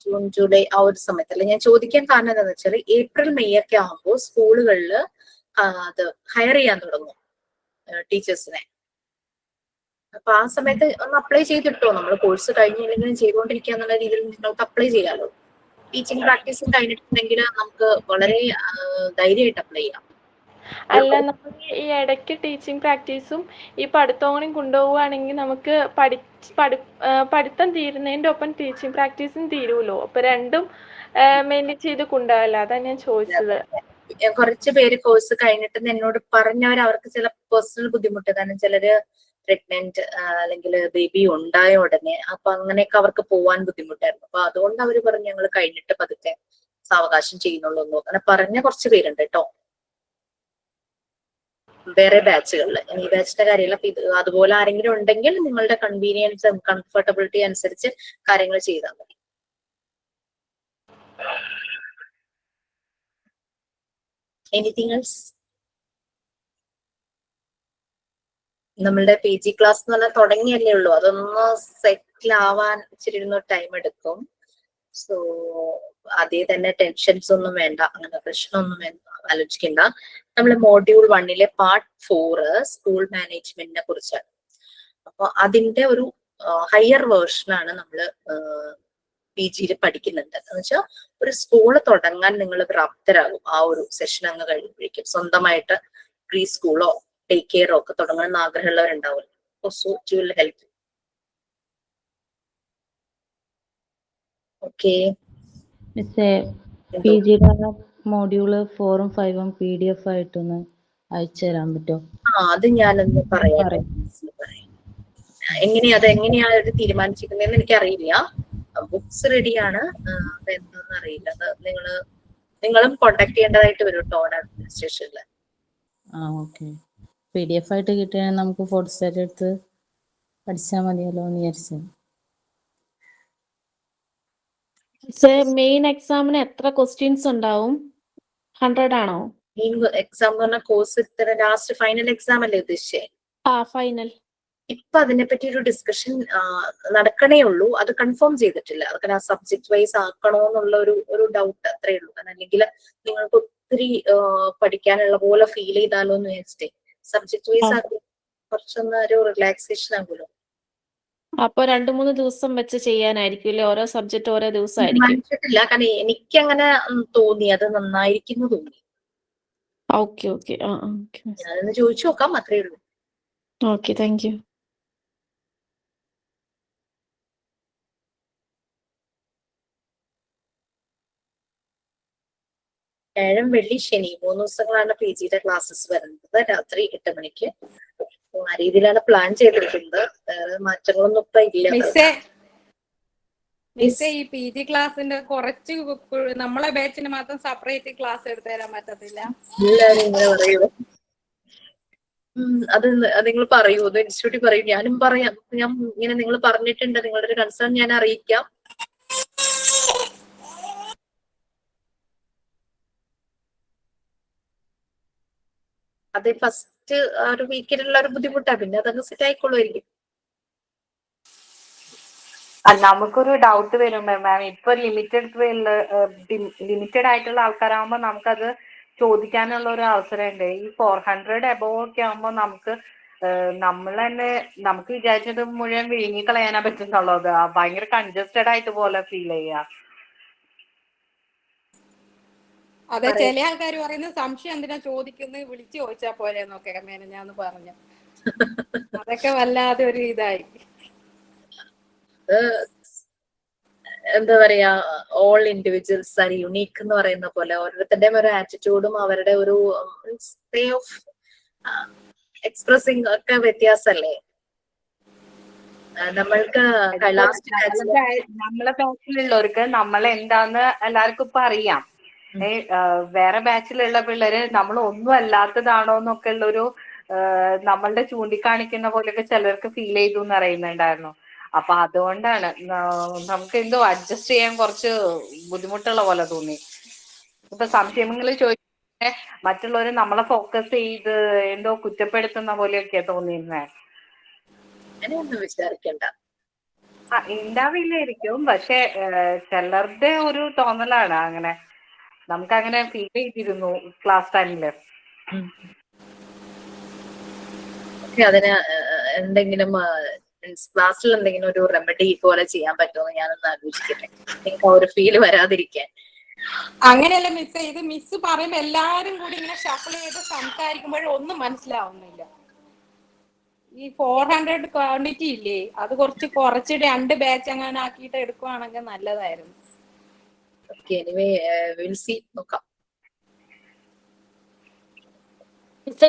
ജൂൺ ജൂലൈ ആ ഒരു സമയത്തല്ലേ. ഞാൻ ചോദിക്കാൻ കാരണം എന്താണെന്ന് വെച്ചാൽ ഏപ്രിൽ മെയ് ഒക്കെ ആകുമ്പോൾ സ്കൂളുകളിൽ അത് ഹയർ ചെയ്യാൻ തുടങ്ങും ടീച്ചേഴ്സിനെ. അപ്പൊ ആ സമയത്ത് ഒന്ന് അപ്ലൈ ചെയ്തിട്ടോ, നമ്മൾ കോഴ്സ് കഴിഞ്ഞില്ലെങ്കിലും ചെയ്തുകൊണ്ടിരിക്കുക എന്നുള്ള രീതിയിൽ നിങ്ങൾക്ക് അപ്ലൈ ചെയ്യാമല്ലോ. ടീച്ചിങ് പ്രാക്ടീസും കഴിഞ്ഞിട്ടുണ്ടെങ്കിൽ നമുക്ക് വളരെ ധൈര്യമായിട്ട് അപ്ലൈ ചെയ്യാം. അല്ല, നമ്മൾ ഈ ഇടയ്ക്ക് ടീച്ചിങ് പ്രാക്ടീസും ഈ പഠിത്തവും കൂടി കൊണ്ടുപോവുകയാണെങ്കിൽ നമുക്ക് പഠിത്തം തീരുന്നതിന്റെ ഒപ്പം ടീച്ചിങ് പ്രാക്ടീസും തീരുമല്ലോ. അപ്പൊ രണ്ടും മെയിൻറ്റെയിൻ ചെയ്ത് കൊണ്ടുപോകല്ലോ. അതാ ഞാൻ ചോദിച്ചത്. കുറച്ച് പേര് കോഴ്സ് കഴിഞ്ഞിട്ട് എന്നോട് പറഞ്ഞവർ അവർക്ക് ചില പേഴ്സണൽ ബുദ്ധിമുട്ട്, കാരണം ചിലര് പ്രഗ്നന്റ് അല്ലെങ്കിൽ ബേബി ഉണ്ടായ ഉടനെ, അപ്പൊ അങ്ങനെയൊക്കെ അവർക്ക് പോവാൻ ബുദ്ധിമുട്ടായിരുന്നു. അപ്പൊ അതുകൊണ്ട് അവര് പറഞ്ഞു ഞങ്ങൾ കഴിഞ്ഞിട്ട് പതുക്കെ സാവകാശം ചെയ്യുന്നുള്ളൂ. അങ്ങനെ പറഞ്ഞ കുറച്ച് പേരുണ്ട് കേട്ടോ വേറെ ബാച്ചുകളിൽ. ഈ ബാച്ചിന്റെ കാര്യമില്ല. അപ്പൊ ഇത് അതുപോലെ ആരെങ്കിലും ഉണ്ടെങ്കിൽ നിങ്ങളുടെ കൺവീനിയൻസ് കംഫർട്ടബിലിറ്റി അനുസരിച്ച് കാര്യങ്ങൾ ചെയ്താൽ മതി. Anything else? നമ്മളുടെ PG ക്ലാസ് എന്ന് പറഞ്ഞാൽ തുടങ്ങിയല്ലേ ഉള്ളൂ, അതൊന്ന് സെറ്റിൽ ആവാൻ ഇച്ചിരി ടൈം എടുക്കും. സോ അതേ തന്നെ ടെൻഷൻസ് ഒന്നും വേണ്ട, അങ്ങനെ പ്രശ്നമൊന്നും വേണ്ട, ആലോചിക്കണ്ട. നമ്മൾ മോഡ്യൂൾ 1 പാർട്ട് 4 സ്കൂൾ മാനേജ്മെന്റിനെ കുറിച്ചാണ്. അപ്പൊ അതിന്റെ ഒരു ഹയർ വേർഷനാണ് നമ്മൾ PGയിൽ പഠിക്കുന്നുണ്ട്. എന്ന് വെച്ചാൽ ഒരു സ്കൂള് തുടങ്ങാൻ നിങ്ങൾ പ്രാപ്തരാകും ആ ഒരു സെഷൻ അങ്ങ് കഴിയുമ്പോഴേക്കും. സ്വന്തമായിട്ട് പ്രീ സ്കൂളോ ഡേ കെയറോ ഒക്കെ തുടങ്ങണമെന്ന് ആഗ്രഹമുള്ളവരുണ്ടാവുമല്ലോ. So it will help. Okay മിസ്സേ, PGയുടെ മോഡ്യൂള് 4ഉം 5ഉം PDF ആയിട്ടൊന്ന് അയച്ചു തരാൻ പറ്റുമോ? അത് ഞാനൊന്ന് പറയാം. അതെങ്ങനെയാ തീരുമാനിച്ചിരിക്കുന്നതെന്ന് എനിക്കറിയില്ല. ബുക്സ് റെഡിയാണ്, എന്താണെന്ന് അറിയില്ല. അത് നിങ്ങളും കോണ്ടാക്ട് ചെയ്യേണ്ടതായിട്ട് വരും കേട്ടോ അഡ്മിനിസ്ട്രേഷനിൽ. ഓക്കെ. PDF ആയിട്ട് കിട്ടുകയാണെങ്കിൽ നമുക്ക് ഫോട്ടോസ്റ്റാറ്റ് എടുത്ത് പഠിച്ചാൽ മതിയല്ലോ എന്ന് വിചാരിച്ചു. മെയിൻ എക്സാമിന് എത്ര ക്വസ്റ്റ്യൻസ് ഉണ്ടാവും? 100 ആണോ? മെയിൻ എക്സാം എന്ന് പറഞ്ഞ കോഴ്സ് ലാസ്റ്റ് ഫൈനൽ എക്സാം അല്ലേ ഉദ്ദേശിച്ചേ? ഫൈനൽ. ഇപ്പൊ അതിനെപ്പറ്റി ഒരു ഡിസ്കഷൻ നടക്കണേ ഉള്ളൂ. അത് കൺഫേം ചെയ്തിട്ടില്ല. അതൊക്കെ ആ സബ്ജക്ട് വൈസ് ആക്കണോ എന്നുള്ള ഒരു ഡൗട്ട് അത്രേ ഉള്ളൂ. കാരണം അല്ലെങ്കിൽ നിങ്ങൾക്ക് ഒത്തിരി പഠിക്കാനുള്ള പോലെ ഫീൽ ചെയ്താലോ എന്ന് വിചാരിച്ചിട്ടേ സബ്ജക്ട് വൈസ് ആക്കി കുറച്ചൊന്ന് ഒരു റിലാക്സേഷൻ ആകുമല്ലോ. അപ്പൊ 2-3 ദിവസം വെച്ച് ചെയ്യാനായിരിക്കും അല്ലേ? ഓരോ സബ്ജക്ട് ഓരോ ദിവസമായിരിക്കും. മനസ്സിട്ടില്ല, കാരണം എനിക്ക് അങ്ങനെ തോന്നി, അത് നന്നായിരിക്കുന്നു തോന്നി. ഓക്കെ. ഞാനൊന്ന് ചോദിച്ചു നോക്കാം, അത്രേ ഉള്ളൂ. Okay, thank you. വ്യാഴം, വെള്ളി, ശനി 3 ദിവസങ്ങളാണ് PGയുടെ ക്ലാസ്സസ് വരുന്നത്, രാത്രി 8 മണിക്ക്. ആ രീതിയിലാണ് പ്ലാൻ ചെയ്തിരിക്കുന്നത്. വേറെ മാറ്റങ്ങളൊന്നും ഇപ്പൊ ഇല്ല. മിസ്സേ, ഈ PG ക്ലാസ്സിന്റെ കുറച്ച് നമ്മളെ ബാച്ചിന് മാത്രം സെപ്പറേറ്റ് ക്ലാസ് എടുത്തു തരാൻ പറ്റത്തില്ല? എല്ലാരും ഇങ്ങനെ പറയൂ. അത് നിങ്ങൾ പറയൂ, അത് ഇൻസ്റ്റിറ്റ്യൂട്ടിൽ പറയൂ, ഞാനും പറയാം. ഞാൻ ഇങ്ങനെ നിങ്ങൾ പറഞ്ഞിട്ടുണ്ട്, നിങ്ങളുടെ ഒരു കൺസേൺ ഞാൻ അറിയിക്കാം. അത് ഫസ്റ്റ് ഒരു വീക്കിലുള്ള ഒരു ബുദ്ധിമുട്ടാണ്, പിന്നെ അതങ്ങ് സെറ്റ് ആയിക്കൊള്ളുമായിരിക്കും. നമുക്കൊരു ഡൗട്ട് വരും മാം. ഇപ്പൊ ലിമിറ്റഡ് ആയിട്ടുള്ള ആൾക്കാരാകുമ്പോ നമുക്കത് ചോദിക്കാനുള്ള ഒരു അവസരമുണ്ട്. ഈ 400 എബോവ് ഒക്കെ ആകുമ്പോൾ നമ്മൾ തന്നെ നമുക്ക് വിചാരിച്ചത് മുഴുവൻ വിഴുങ്ങി കളയാനാ പറ്റുന്നുള്ളത്. ഭയങ്കര കൺജസ്റ്റഡ് ആയിട്ട് പോലെ ഫീൽ ചെയ്യാ. അതെ, ചില ആൾക്കാർ പറയുന്നത് സംശയം എന്തിനാ ചോദിക്കുന്നത്, വിളിച്ചു ചോദിച്ചാ പോലെ എന്നൊക്കെ ഞാൻ പറഞ്ഞു. അതൊക്കെ വല്ലാതെ ഒരു ഇതായി. എന്താ പറയാ, ഓൾ ഇൻഡിവിജ്വൽസ് ആർ യുണീക്ക് എന്ന് പറയുന്ന പോലെ ഓരോരുത്തരുടെയും ഒരു ആറ്റിറ്റ്യൂഡും അവരുടെ ഒരു വേ ഓഫ് എക്സ്പ്രസിങ് ഒക്കെ വ്യത്യാസമല്ലേ. നമ്മൾക്ക് ലാസ്റ്റ് നമ്മളെ ബാച്ചിലുള്ളവർക്ക് നമ്മളെന്താന്ന് എല്ലാവർക്കും ഇപ്പൊ അറിയാം. വേറെ ബാച്ചിലുള്ള പിള്ളേര് നമ്മൾ ഒന്നും അല്ലാത്തതാണോ എന്നൊക്കെ ഉള്ളൊരു നമ്മളുടെ ചൂണ്ടിക്കാണിക്കുന്ന പോലെയൊക്കെ ചിലർക്ക് ഫീൽ ചെയ്തു എന്ന് അറിയുന്നുണ്ടായിരുന്നു. അപ്പൊ അതുകൊണ്ടാണ് നമുക്ക് എന്തോ അഡ്ജസ്റ്റ് ചെയ്യാൻ കുറച്ച് ബുദ്ധിമുട്ടുള്ള പോലെ തോന്നി. ഇപ്പൊ സംശയങ്ങൾ ചോദിച്ചാൽ മറ്റുള്ളവര് നമ്മളെ ഫോക്കസ് ചെയ്ത് എന്തോ കുറ്റപ്പെടുത്തുന്ന പോലെയൊക്കെയാ തോന്നിയിരുന്നേ. അങ്ങനെയൊന്നും വിചാരിക്കണ്ട. ഉണ്ടാവില്ലായിരിക്കും, പക്ഷെ ചിലരുടെ ഒരു തോന്നലാണ് അങ്ങനെ. നമുക്ക് അങ്ങനെ ഫീൽ ചെയ്തിരുന്നു ക്ലാസ് ടൈമില്. അതിന് എന്തെങ്കിലും ക്ലാസ്സിൽ എന്തെങ്കിലും ഒരു റെമഡി പോലെ ചെയ്യാൻ പറ്റുമോ ഞാനൊന്ന് ആലോചിക്കട്ടെ, നിങ്ങൾക്ക് ആ ഒരു ഫീല് വരാതിരിക്കാൻ. അങ്ങനെയല്ല മിസ്, ഇത് മിസ് പറയുമ്പോ എല്ലാരും കൂടി ഇങ്ങനെ ഷഫിൾ ചെയ്ത് സംസാരിക്കുമ്പോഴും ഒന്നും മനസ്സിലാവുന്നില്ല. ഈ 400 ക്വാണ്ടിറ്റി ഇല്ലേ, അത് കുറച്ച് 2 ബാച്ച് അങ്ങനെ ആക്കിയിട്ട് എടുക്കുവാണെങ്കിൽ നല്ലതായിരുന്നു. നോക്കാം.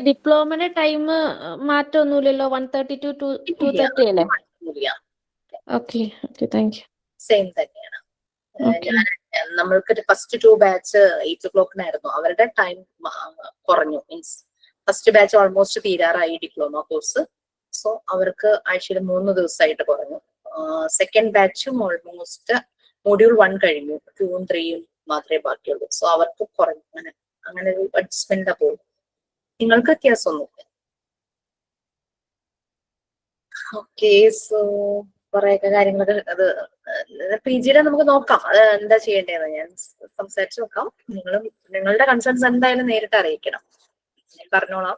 ഡിപ്ലോമയുടെ ടൈം മാറ്റമൊന്നുമില്ലല്ലോ, 1:30 to 2:30 അല്ലേ? Okay okay, thank you. Same തന്നെയാണ്. നമ്മൾക്ക് ഫസ്റ്റ് 2 ബാച്ച് 8 o'clock അവരുടെ ടൈം കുറഞ്ഞു. മീൻസ് ഫസ്റ്റ് ബാച്ച് ഓൾമോസ്റ്റ് തീരാറായി ഡിപ്ലോമ കോഴ്സ്. സോ അവർക്ക് ആഴ്ചയിൽ 3 ദിവസമായിട്ട് കുറഞ്ഞു. സെക്കൻഡ് ബാച്ചും ഓൾമോസ്റ്റ് മൊഡ്യൂൾ 1 കഴിഞ്ഞു, 2ഉം 3ഉം മാത്രമേ ബാക്കിയുള്ളൂ. സോ അവർക്ക് കുറഞ്ഞു. അങ്ങനെ ഒരു അഡ്ജസ്റ്റ്മെന്റ് പോകും. നിങ്ങൾക്ക് വ്യത്യാസമൊന്നുമില്ല. ഓക്കെ, സോ കുറെയൊക്കെ കാര്യങ്ങളൊക്കെ അത് PGയുടെ നമുക്ക് നോക്കാം, അത് എന്താ ചെയ്യേണ്ടതെന്ന് ഞാൻ സംസാരിച്ച് നോക്കാം. നിങ്ങളുടെ കൺസേൺസ് എന്തായാലും നേരിട്ട് അറിയിക്കണം, പറഞ്ഞോളാം.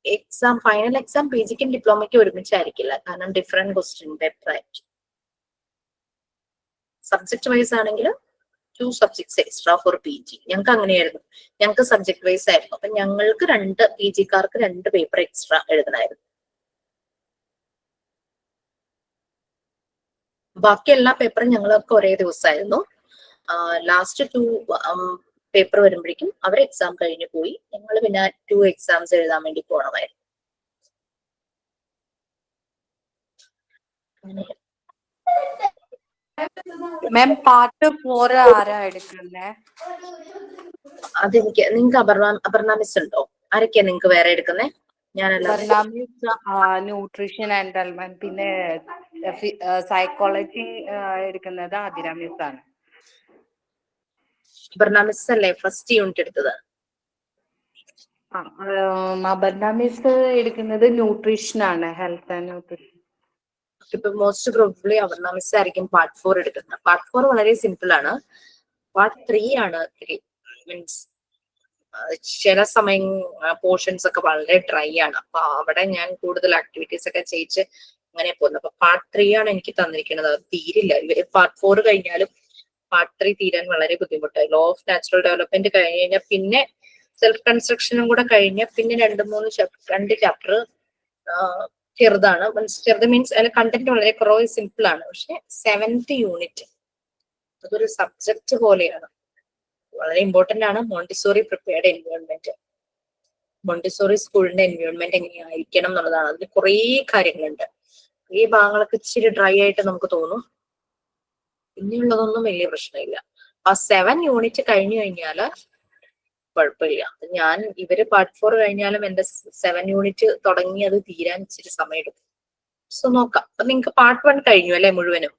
എക്സാം, ഫൈനൽ എക്സാം PGക്കും ഡിപ്ലോമയ്ക്കും ഒരുമിച്ചായിരിക്കില്ല, കാരണം ഡിഫറെന്റ് ക്വസ്റ്റ്യൻ പേപ്പർ ആയിരിക്കും. സബ്ജക്ട് വൈസ് ആണെങ്കിൽ 2 subjects എക്സ്ട്രാ ഫോർ PG. ഞങ്ങൾക്ക് അങ്ങനെയായിരുന്നു, ഞങ്ങൾക്ക് സബ്ജക്ട് വൈസ് ആയിരുന്നു. അപ്പൊ ഞങ്ങൾക്ക് PGക്കാർക്ക് 2 പേപ്പർ എക്സ്ട്രാ എഴുതണമായിരുന്നു. ബാക്കി എല്ലാ പേപ്പറും ഞങ്ങളൊക്കെ ഒരേ ദിവസമായിരുന്നു. ലാസ്റ്റ് 2 പേപ്പർ വരുമ്പോഴേക്കും അവർ എക്സാം കഴിഞ്ഞു പോയി. ഞങ്ങൾ പിന്നെ 2 എക്സാംസ് എഴുതാൻ വേണ്ടി പോകണമായിരുന്നു. മാം പാർട്ട് 4 ആരാ എടുക്കുന്നേ? അതെനിക്ക്, നിങ്ങൾക്ക് അപർണ മിസ് ഉണ്ടോ? ആരൊക്കെയാ നിങ്ങൾക്ക് വേറെ എടുക്കുന്നേ? ന്യൂട്രീഷൻ ആൻഡ് ഹെൽത്ത്, പിന്നെ സൈക്കോളജി എടുക്കുന്നത് ആതിര മിസ് ആണ്. അപർണ മിസ് അല്ലേ ഫസ്റ്റ് യൂണിറ്റ് എടുത്തത്? അപർണ മിസ് എടുക്കുന്നത് ന്യൂട്രീഷൻ ആണ്, ഹെൽത്ത് ആൻഡ് ന്യൂട്രീഷൻ. ഇപ്പൊ മോസ്റ്റ് പ്രോബബ്ലി അപർണ മിസ് ആയിരിക്കും പാർട്ട് 4 എടുക്കുന്നത്. പാർട്ട് 4 വളരെ സിമ്പിൾ ആണ്. പാർട്ട് 3 ആണ് മീൻസ് ചില സമയം പോർഷൻസ് ഒക്കെ വളരെ ഡ്രൈ ആണ്. അപ്പൊ അവിടെ ഞാൻ കൂടുതൽ ആക്ടിവിറ്റീസ് ഒക്കെ ചെയ്യിച്ച് അങ്ങനെ പോകുന്നു. അപ്പൊ പാർട്ട് 3 ആണ് എനിക്ക് തന്നിരിക്കുന്നത്. അത് തീരില്ല. ഇവര് പാർട്ട് 4 കഴിഞ്ഞാലും പാർട്ട് 3 തീരാൻ വളരെ ബുദ്ധിമുട്ടായി. ലോ ഓഫ് നാച്ചുറൽ ഡെവലപ്മെന്റ് കഴിഞ്ഞ് കഴിഞ്ഞാൽ പിന്നെ സെൽഫ് കൺസ്ട്രക്ഷനും കൂടെ കഴിഞ്ഞ പിന്നെ 2 ചാപ്റ്റർ ചെറുതാണ്. ചെറുത് മീൻസ് അതിൽ കണ്ടന്റ് വളരെ കുറവ്, സിമ്പിൾ ആണ്. പക്ഷെ 7th യൂണിറ്റ് അതൊരു സബ്ജക്ട് പോലെയാണ്, വളരെ ഇമ്പോർട്ടന്റ് ആണ്. മോണ്ടിസോറി പ്രിപ്പയർഡ് എൻവയോൺമെന്റ്, മോണ്ടിസോറി സ്കൂളിന്റെ എൻവയോൺമെന്റ് എങ്ങനെയായിരിക്കണം എന്നുള്ളതാണ്. അതിൽ കുറേ കാര്യങ്ങളുണ്ട്. ഈ ഭാഗങ്ങളൊക്കെ ഇച്ചിരി ഡ്രൈ ആയിട്ട് നമുക്ക് തോന്നും. പിന്നെയുള്ളതൊന്നും വലിയ പ്രശ്നമില്ല. ആ 7 യൂണിറ്റ് കഴിഞ്ഞു കഴിഞ്ഞാല് കുഴപ്പമില്ല. ഇവര് പാർട്ട് 4 കഴിഞ്ഞാലും എന്റെ 7 യൂണിറ്റ് തുടങ്ങി അത് തീരാൻ ഇച്ചിരി സമയം എടുക്കും. സോ നോക്കാം. അപ്പൊ നിങ്ങക്ക് പാർട്ട് 1 കഴിഞ്ഞു അല്ലെ മുഴുവനും?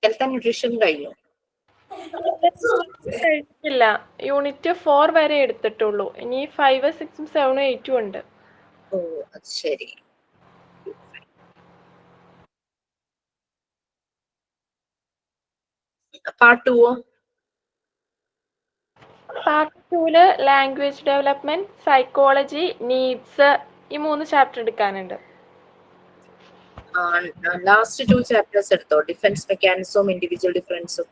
ഹെൽത്ത് ആൻഡ് ന്യൂട്രീഷൻ കഴിഞ്ഞു? ഇല്ല, യൂണിറ്റ് 4 വരെ എടുത്തിട്ടുള്ളൂ. ഇനി 5, 6, 7, 8 ഉണ്ട്. ഓ, അത് ശരി. Part 2 part 2 language development, psychology, needs, ഈ 3 ചാപ്റ്റർ എടുക്കാനുണ്ട്. ലാസ്റ്റ് 2 ചാപ്റ്റേഴ്സ് എടുത്തോ? ഡിഫൻസ് മെക്കാനിസവും ഇൻഡിവിജ്വൽ ഡിഫറൻസും?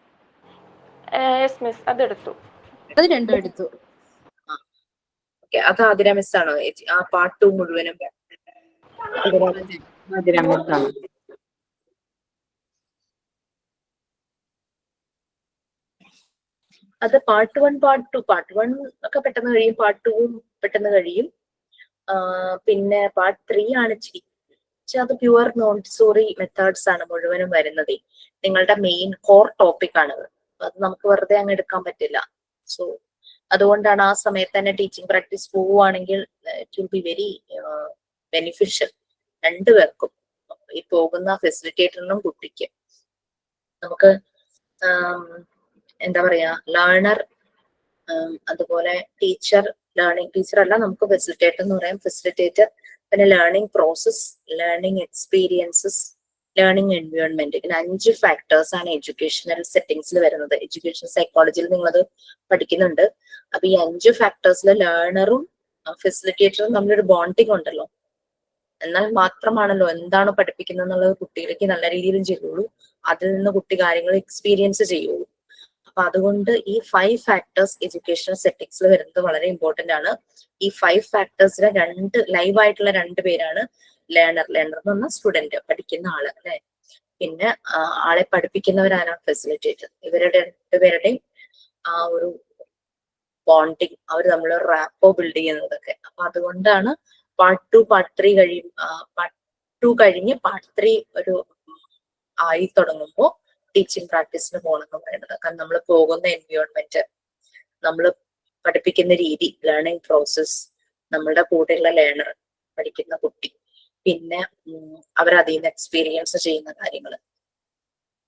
യെസ് മിസ്, അതെടുത്തു. അത് 2 എടുത്തു. അത് ആതിര മിസ് ആണോ ആ പാർട്ട് 2 മുഴുവനും? ആതിര മിസ് ആണ്. അത് പാർട്ട് 1 പാർട്ട് 1 ഒക്കെ പെട്ടെന്ന് കഴിയും, പാർട്ട് 2 പെട്ടെന്ന് കഴിയും. പിന്നെ പാർട്ട് 3 ആണ് ഇച്ചിരി. പക്ഷെ അത് പ്യുവർ മോണ്ടിസോറി മെത്തേഡ്സ് ആണ് മുഴുവനും വരുന്നത്. നിങ്ങളുടെ മെയിൻ കോർ ടോപ്പിക് ആണത്. അത് നമുക്ക് വെറുതെ അങ്ങ് എടുക്കാൻ പറ്റില്ല. സോ അതുകൊണ്ടാണ് ആ സമയത്ത് തന്നെ ടീച്ചിങ് പ്രാക്ടീസ് പോവുകയാണെങ്കിൽ it will be very beneficial രണ്ടുപേർക്കും, ഈ പോകുന്ന ഫെസിലിറ്റേറ്ററിനും കുട്ടിക്ക്. നമുക്ക് എന്താ പറയാ, ലേണർ അതുപോലെ ടീച്ചർ, ലേണിംഗ് ടീച്ചർ അല്ല, നമുക്ക് ഫെസിലിറ്റേറ്റർ എന്ന് പറയാം. ഫെസിലിറ്റേറ്റർ, പിന്നെ learning process, learning experiences, learning environment. ഇങ്ങനെ 5 ഫാക്ടേഴ്സ് ആണ് എഡ്യൂക്കേഷണൽ സെറ്റിംഗ്സിൽ വരുന്നത്. എഡ്യൂക്കേഷൻ സൈക്കോളജിയിൽ നിങ്ങളത് പഠിക്കുന്നുണ്ട്. അപ്പൊ ഈ 5 ഫാക്ടേഴ്സിൽ ലേണറും ഫെസിലിറ്റേറ്ററും തമ്മിലൊരു ബോണ്ടിങ് ഉണ്ടല്ലോ. എന്നാൽ മാത്രമാണല്ലോ എന്താണ് പഠിപ്പിക്കുന്നത് എന്നുള്ളത് കുട്ടികൾക്ക് നല്ല രീതിയിലും ചെയ്യുള്ളൂ, അതിൽ നിന്ന് കുട്ടി കാര്യങ്ങൾ എക്സ്പീരിയൻസ് ചെയ്യുള്ളൂ. അപ്പൊ അതുകൊണ്ട് ഈ 5 ഫാക്ടേഴ്സ് എഡ്യൂക്കേഷണൽ സെറ്റിംഗ്സിൽ വരുന്നത് വളരെ ഇമ്പോർട്ടന്റ് ആണ്. ഈ 5 ഫാക്ടേഴ്സിലെ 2 ലൈവായിട്ടുള്ള 2 പേരാണ് ലേണർ എന്ന് പറഞ്ഞാൽ സ്റ്റുഡന്റ്, പഠിക്കുന്ന ആള് അല്ലെ, പിന്നെ ആളെ പഠിപ്പിക്കുന്നവരാണ് ഫെസിലിറ്റേറ്റർ. ഇവരുടെ 2 പേരുടെയും ആ ഒരു ബോണ്ടിങ്, അവർ നമ്മൾ റാപ്പോ ബിൽഡ് ചെയ്യുന്നതൊക്കെ. അപ്പൊ അതുകൊണ്ടാണ് പാർട്ട് 2 പാർട്ട് 3 കഴിയും, പാർട്ട് 2 കഴിഞ്ഞ് പാർട്ട് 3 ഒരു ആയി തുടങ്ങുമ്പോൾ ടീച്ചിങ് പ്രാക്ടീസിന് പോകണമെന്ന് പറയുന്നത്. കാരണം നമ്മൾ പോകുന്ന എൻവയോൺമെന്റ്, നമ്മൾ പഠിപ്പിക്കുന്ന രീതി, ലേണിംഗ് പ്രോസസ്, നമ്മളുടെ കൂടെയുള്ള ലേണർ, പഠിക്കുന്ന കുട്ടി, പിന്നെ അവരതിൽ നിന്ന് എക്സ്പീരിയൻസ് ചെയ്യുന്ന കാര്യങ്ങൾ,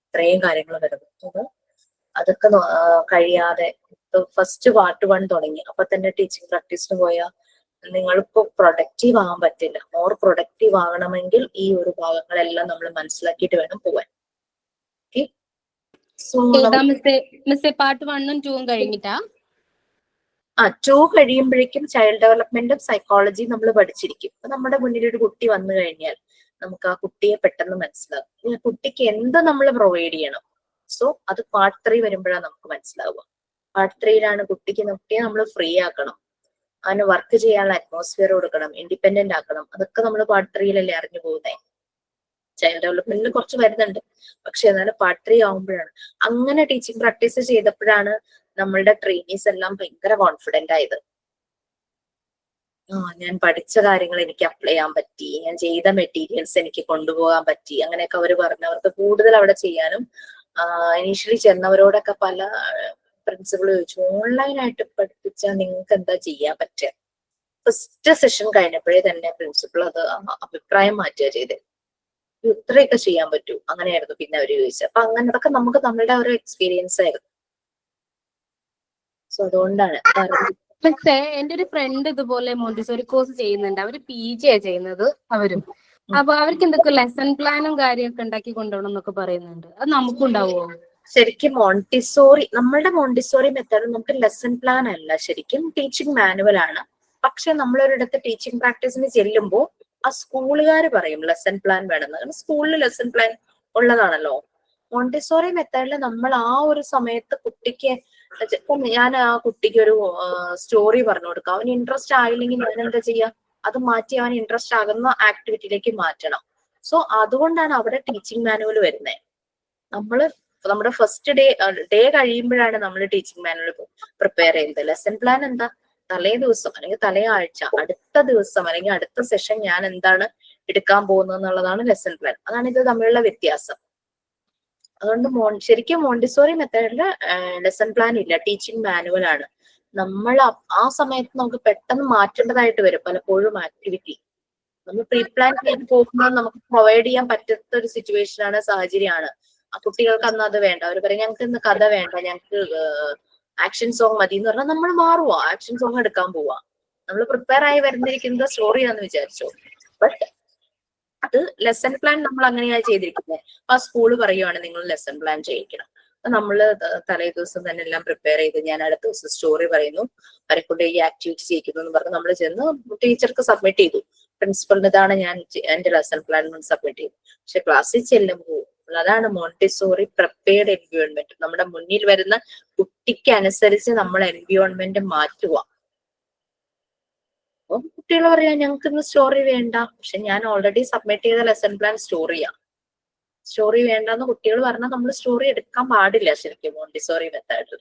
ഇത്രയും കാര്യങ്ങൾ വരുന്നത്. അതൊക്കെ കഴിയാതെ ഫസ്റ്റ് പാർട്ട് 1 തുടങ്ങി അപ്പൊ തന്നെ ടീച്ചിങ് പ്രാക്ടീസിന് പോയാൽ നിങ്ങളിപ്പോ പ്രൊഡക്റ്റീവ് ആകാൻ പറ്റില്ല. മോർ പ്രൊഡക്റ്റീവ് ആകണമെങ്കിൽ ഈ ഒരു ഭാഗങ്ങളെല്ലാം നമ്മൾ മനസ്സിലാക്കിയിട്ട് വേണം പോവാൻ. പാർട്ട് 1ഉം 2ഉം കഴിഞ്ഞിട്ടാ 2 കഴിയുമ്പോഴേക്കും ചൈൽഡ് ഡെവലപ്മെന്റും സൈക്കോളജി നമ്മൾ പഠിച്ചിരിക്കും. അപ്പൊ നമ്മുടെ മുന്നിൽ ഒരു കുട്ടി വന്നു കഴിഞ്ഞാൽ നമുക്ക് ആ കുട്ടിയെ പെട്ടെന്ന് മനസ്സിലാകും. കുട്ടിക്ക് എന്ത് നമ്മൾ പ്രൊവൈഡ് ചെയ്യണം. സോ അത് പാർട്ട് 3 വരുമ്പോഴാണ് നമുക്ക് മനസ്സിലാവുക. പാർട്ട് 3യിലാണ് കുട്ടിയെ നമ്മൾ ഫ്രീ ആക്കണം, അവന് വർക്ക് ചെയ്യാനുള്ള അറ്റ്മോസ്ഫിയർ കൊടുക്കണം, ഇൻഡിപെൻഡന്റ് ആക്കണം. അതൊക്കെ നമ്മൾ പാർട്ട് 3യിലല്ലേ അറിഞ്ഞു പോകുന്നേ. ചൈൽഡ് ഡെവലപ്മെന്റിൽ കുറച്ച് വരുന്നുണ്ട്, പക്ഷെ എന്നാലും പാർട്ട് 3 ആവുമ്പോഴാണ്. അങ്ങനെ ടീച്ചിങ് പ്രാക്ടീസ് ചെയ്തപ്പോഴാണ് നമ്മളുടെ ട്രെയിനീസ് എല്ലാം ഭയങ്കര കോൺഫിഡന്റ് ആയത്. ഞാൻ പഠിച്ച കാര്യങ്ങൾ എനിക്ക് അപ്ലൈ ചെയ്യാൻ പറ്റി, ഞാൻ ചെയ്ത മെറ്റീരിയൽസ് എനിക്ക് കൊണ്ടുപോകാൻ പറ്റി, അങ്ങനെയൊക്കെ അവർ പറഞ്ഞവർക്ക് കൂടുതൽ അവിടെ ചെയ്യാനും. ഇനീഷ്യലി ചെന്നവരോടൊക്കെ പല പ്രിൻസിപ്പൾ ചോദിച്ചു, ഓൺലൈനായിട്ട് പഠിപ്പിച്ചാൽ നിങ്ങൾക്ക് എന്താ ചെയ്യാൻ പറ്റുക? ഫസ്റ്റ് സെഷൻ കഴിഞ്ഞപ്പോഴേ തന്നെ പ്രിൻസിപ്പൾ അത് അഭിപ്രായം മാറ്റുക ചെയ്തത്. ഇത്രയൊക്കെ ചെയ്യാൻ പറ്റൂ, അങ്ങനെയായിരുന്നു പിന്നെ അവര് ചോദിച്ചത്. അപ്പൊ അങ്ങനെ അതൊക്കെ നമുക്ക് നമ്മളുടെ ഒരു എക്സ്പീരിയൻസ് ആയിരുന്നു. സോ അതുകൊണ്ടാണ് എന്റെ ഒരു ഫ്രണ്ട് ഇതുപോലെ മോണ്ടിസോറി കോഴ്സ് ചെയ്യുന്നുണ്ട്. അവര് PG ആ ചെയ്യുന്നത് അവരും. അപ്പൊ അവർക്ക് എന്തൊക്കെ ലെസൺ പ്ലാനും കാര്യമൊക്കെ ഉണ്ടാക്കി കൊണ്ടുപോകണം എന്നൊക്കെ പറയുന്നുണ്ട്. അത് നമുക്കും ഉണ്ടാവുമോ? ശരിക്കും മോണ്ടിസോറി, നമ്മളുടെ മോണ്ടിസോറി മെത്തേഡ് നമുക്ക് ലെസൺ പ്ലാൻ അല്ല, ശരിക്കും ടീച്ചിങ് മാനുവൽ ആണ്. പക്ഷെ നമ്മളൊരിടത്ത് ടീച്ചിങ് പ്രാക്ടീസിന് ചെല്ലുമ്പോൾ ആ സ്കൂളുകാർ പറയും ലെസൺ പ്ലാൻ വേണമെന്ന്. കാരണം സ്കൂളിൽ ലെസൺ പ്ലാൻ ഉള്ളതാണല്ലോ. മോണ്ടിസോറി മെത്തേഡിൽ നമ്മൾ ആ ഒരു സമയത്ത് കുട്ടിക്ക്, ഞാൻ ആ കുട്ടിക്ക് ഒരു സ്റ്റോറി പറഞ്ഞു കൊടുക്കാം. അവന് ഇൻട്രസ്റ്റ് ആയില്ലെങ്കിൽ ഞാൻ എന്താ ചെയ്യാ, അത് മാറ്റി അവൻ ഇൻട്രസ്റ്റ് ആകുന്ന ആക്ടിവിറ്റിയിലേക്ക് മാറ്റണം. സോ അതുകൊണ്ടാണ് അവിടെ ടീച്ചിങ് മാനുവൽ വരുന്നത്. നമ്മുടെ ഫസ്റ്റ് ഡേ കഴിയുമ്പോഴാണ് നമ്മൾ ടീച്ചിങ് മാനുവൽ പ്രിപ്പയർ ചെയ്യുന്നത്. ലെസൺ പ്ലാൻ എന്താ, തലേ ദിവസം അല്ലെങ്കിൽ തലേ ആഴ്ച, അടുത്ത ദിവസം അല്ലെങ്കിൽ അടുത്ത സെഷൻ ഞാൻ എന്താണ് എടുക്കാൻ പോകുന്നത് എന്നുള്ളതാണ് ലെസൺ പ്ലാൻ. അതാണ് ഇത് തമ്മിലുള്ള വ്യത്യാസം. അതുകൊണ്ട് ശരിക്കും മോണ്ടിസോറി മെത്തേഡില് ലെസൺ പ്ലാൻ ഇല്ല, ടീച്ചിങ് മാനുവൽ ആണ്. നമ്മൾ ആ സമയത്ത് നമുക്ക് പെട്ടെന്ന് മാറ്റേണ്ടതായിട്ട് വരും പലപ്പോഴും ആക്ടിവിറ്റി. നമ്മൾ പ്രീ പ്ലാൻ ചെയ്ത് പോകുമ്പോൾ നമുക്ക് പ്രൊവൈഡ് ചെയ്യാൻ പറ്റാത്ത ഒരു സിറ്റുവേഷൻ ആണ്, സാഹചര്യമാണ്. ആ കുട്ടികൾക്ക് അന്ന് അത് വേണ്ട, അവർ പറയും ഞങ്ങൾക്ക് ഇന്ന് കഥ വേണ്ട, ഞങ്ങൾക്ക് ആക്ഷൻ സോങ് മതി എന്ന് പറഞ്ഞാൽ നമ്മൾ മാറുക, ആക്ഷൻ സോങ് എടുക്കാൻ പോവാ. നമ്മൾ പ്രിപ്പയർ ആയി വരുന്നിരിക്കുന്നത് സ്റ്റോറിയാന്ന് വിചാരിച്ചോ. ബട്ട് അത് ലെസൺ പ്ലാൻ നമ്മൾ അങ്ങനെയാണ് ചെയ്തിരിക്കുന്നത്. അപ്പൊ ആ സ്കൂള് പറയുവാണ് നിങ്ങൾ ലെസൺ പ്ലാൻ ചെയ്യിക്കണം. അപ്പൊ നമ്മള് തലേ ദിവസം തന്നെ എല്ലാം പ്രിപ്പയർ ചെയ്ത് ഞാൻ അടുത്ത ദിവസം സ്റ്റോറി പറയുന്നു, അവരെക്കൊണ്ട് ഈ ആക്ടിവിറ്റി ചെയ്യിക്കുന്നു എന്ന് പറഞ്ഞ് നമ്മൾ ചെന്ന് ടീച്ചർക്ക് സബ്മിറ്റ് ചെയ്തു. പ്രിൻസിപ്പളിന് ഇതാണ് ഞാൻ എന്റെ ലെസൺ പ്ലാൻ സബ്മിറ്റ് ചെയ്തു. പക്ഷെ ക്ലാസ്സിൽ ചെല്ലുമ്പോൾ അതാണ് മോണ്ടിസോറി പ്രിപ്പയർഡ് എൻവയോൺമെന്റ്. നമ്മുടെ മുന്നിൽ വരുന്ന കുട്ടിക്ക് അനുസരിച്ച് നമ്മൾ എൻവയോൺമെന്റ് മാറ്റുക. അപ്പം കുട്ടികൾ പറയാ ഞങ്ങൾക്ക് ഇന്ന് സ്റ്റോറി വേണ്ട, പക്ഷെ ഞാൻ ഓൾറെഡി സബ്മിറ്റ് ചെയ്ത ലെസൺ പ്ലാൻ സ്റ്റോറിയാ. സ്റ്റോറി വേണ്ടെന്ന് കുട്ടികൾ പറഞ്ഞാൽ നമ്മൾ സ്റ്റോറി എടുക്കാൻ പാടില്ല ശരിക്കും മോണ്ടിസോറി മെത്തേഡിൽ.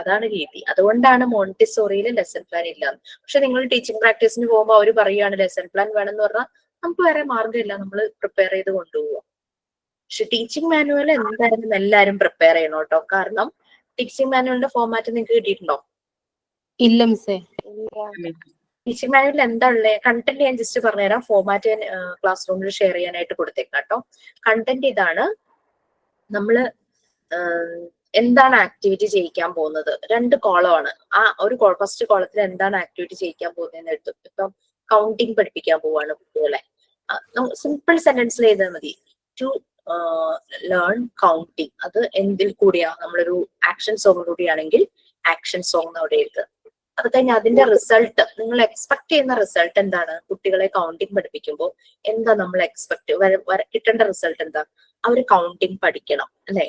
അതാണ് രീതി. അതുകൊണ്ടാണ് മോണ്ടിസോറിയിൽ ലെസൺ പ്ലാൻ ഇല്ല. പക്ഷെ നിങ്ങൾ ടീച്ചിങ് പ്രാക്ടീസിന് പോകുമ്പോൾ അവർ പറയുകയാണ് ലെസൺ പ്ലാൻ വേണമെന്ന് പറഞ്ഞാൽ നമുക്ക് വേറെ മാർഗ്ഗമില്ല, നമ്മൾ പ്രിപ്പയർ ചെയ്ത് കൊണ്ടുപോവുക. പക്ഷെ ടീച്ചിങ് മാനുവൽ എന്തായാലും എല്ലാവരും പ്രിപ്പയർ ചെയ്യണം കേട്ടോ. കാരണം ടീച്ചിങ് മാനുവലിന്റെ ഫോർമാറ്റ് നിങ്ങൾക്ക് കിട്ടിയിട്ടുണ്ടോ? ഇല്ല മിസ്സേ. ടീച്ചിങ് മാനുവലിൽ എന്താ ഉള്ളത്? കണ്ടന്റ് ഞാൻ ജസ്റ്റ് പറഞ്ഞുതരാം. ഫോർമാറ്റ് ഞാൻ ക്ലാസ് റൂമിൽ ഷെയർ ചെയ്യാനായിട്ട് കൊടുത്തേക്കാം കേട്ടോ. കണ്ടന്റ് ഇതാണ്. നമ്മള് എന്താണ് ആക്ടിവിറ്റി ചെയ്യിക്കാൻ പോകുന്നത്? 2 കോളമാണ്. ആ ഒരു ഫസ്റ്റ് കോളത്തിൽ എന്താണ് ആക്ടിവിറ്റി ചെയ്യിക്കാൻ പോകുന്നതെന്ന് എടുത്തു. ഇപ്പം കൗണ്ടിങ് പഠിപ്പിക്കാൻ പോവാണ് കുട്ടികളെ. സിമ്പിൾ സെന്റൻസിൽ എഴുതാൻ മതി. To learn counting. അത് എന്തിൽ കൂടിയാ? നമ്മളൊരു ആക്ഷൻ സോങ് കൂടിയാണെങ്കിൽ ആക്ഷൻ സോങ് അവിടെ എഴുതുക. അത് കഴിഞ്ഞ് അതിന്റെ റിസൾട്ട്, നിങ്ങൾ എക്സ്പെക്ട് ചെയ്യുന്ന റിസൾട്ട് എന്താണ്? കുട്ടികളെ കൗണ്ടിങ് പഠിപ്പിക്കുമ്പോൾ എന്താ നമ്മൾ എക്സ്പെക്ട് കിട്ടേണ്ട റിസൾട്ട് എന്താ? അവര് കൗണ്ടിങ് പഠിക്കണം അല്ലെ?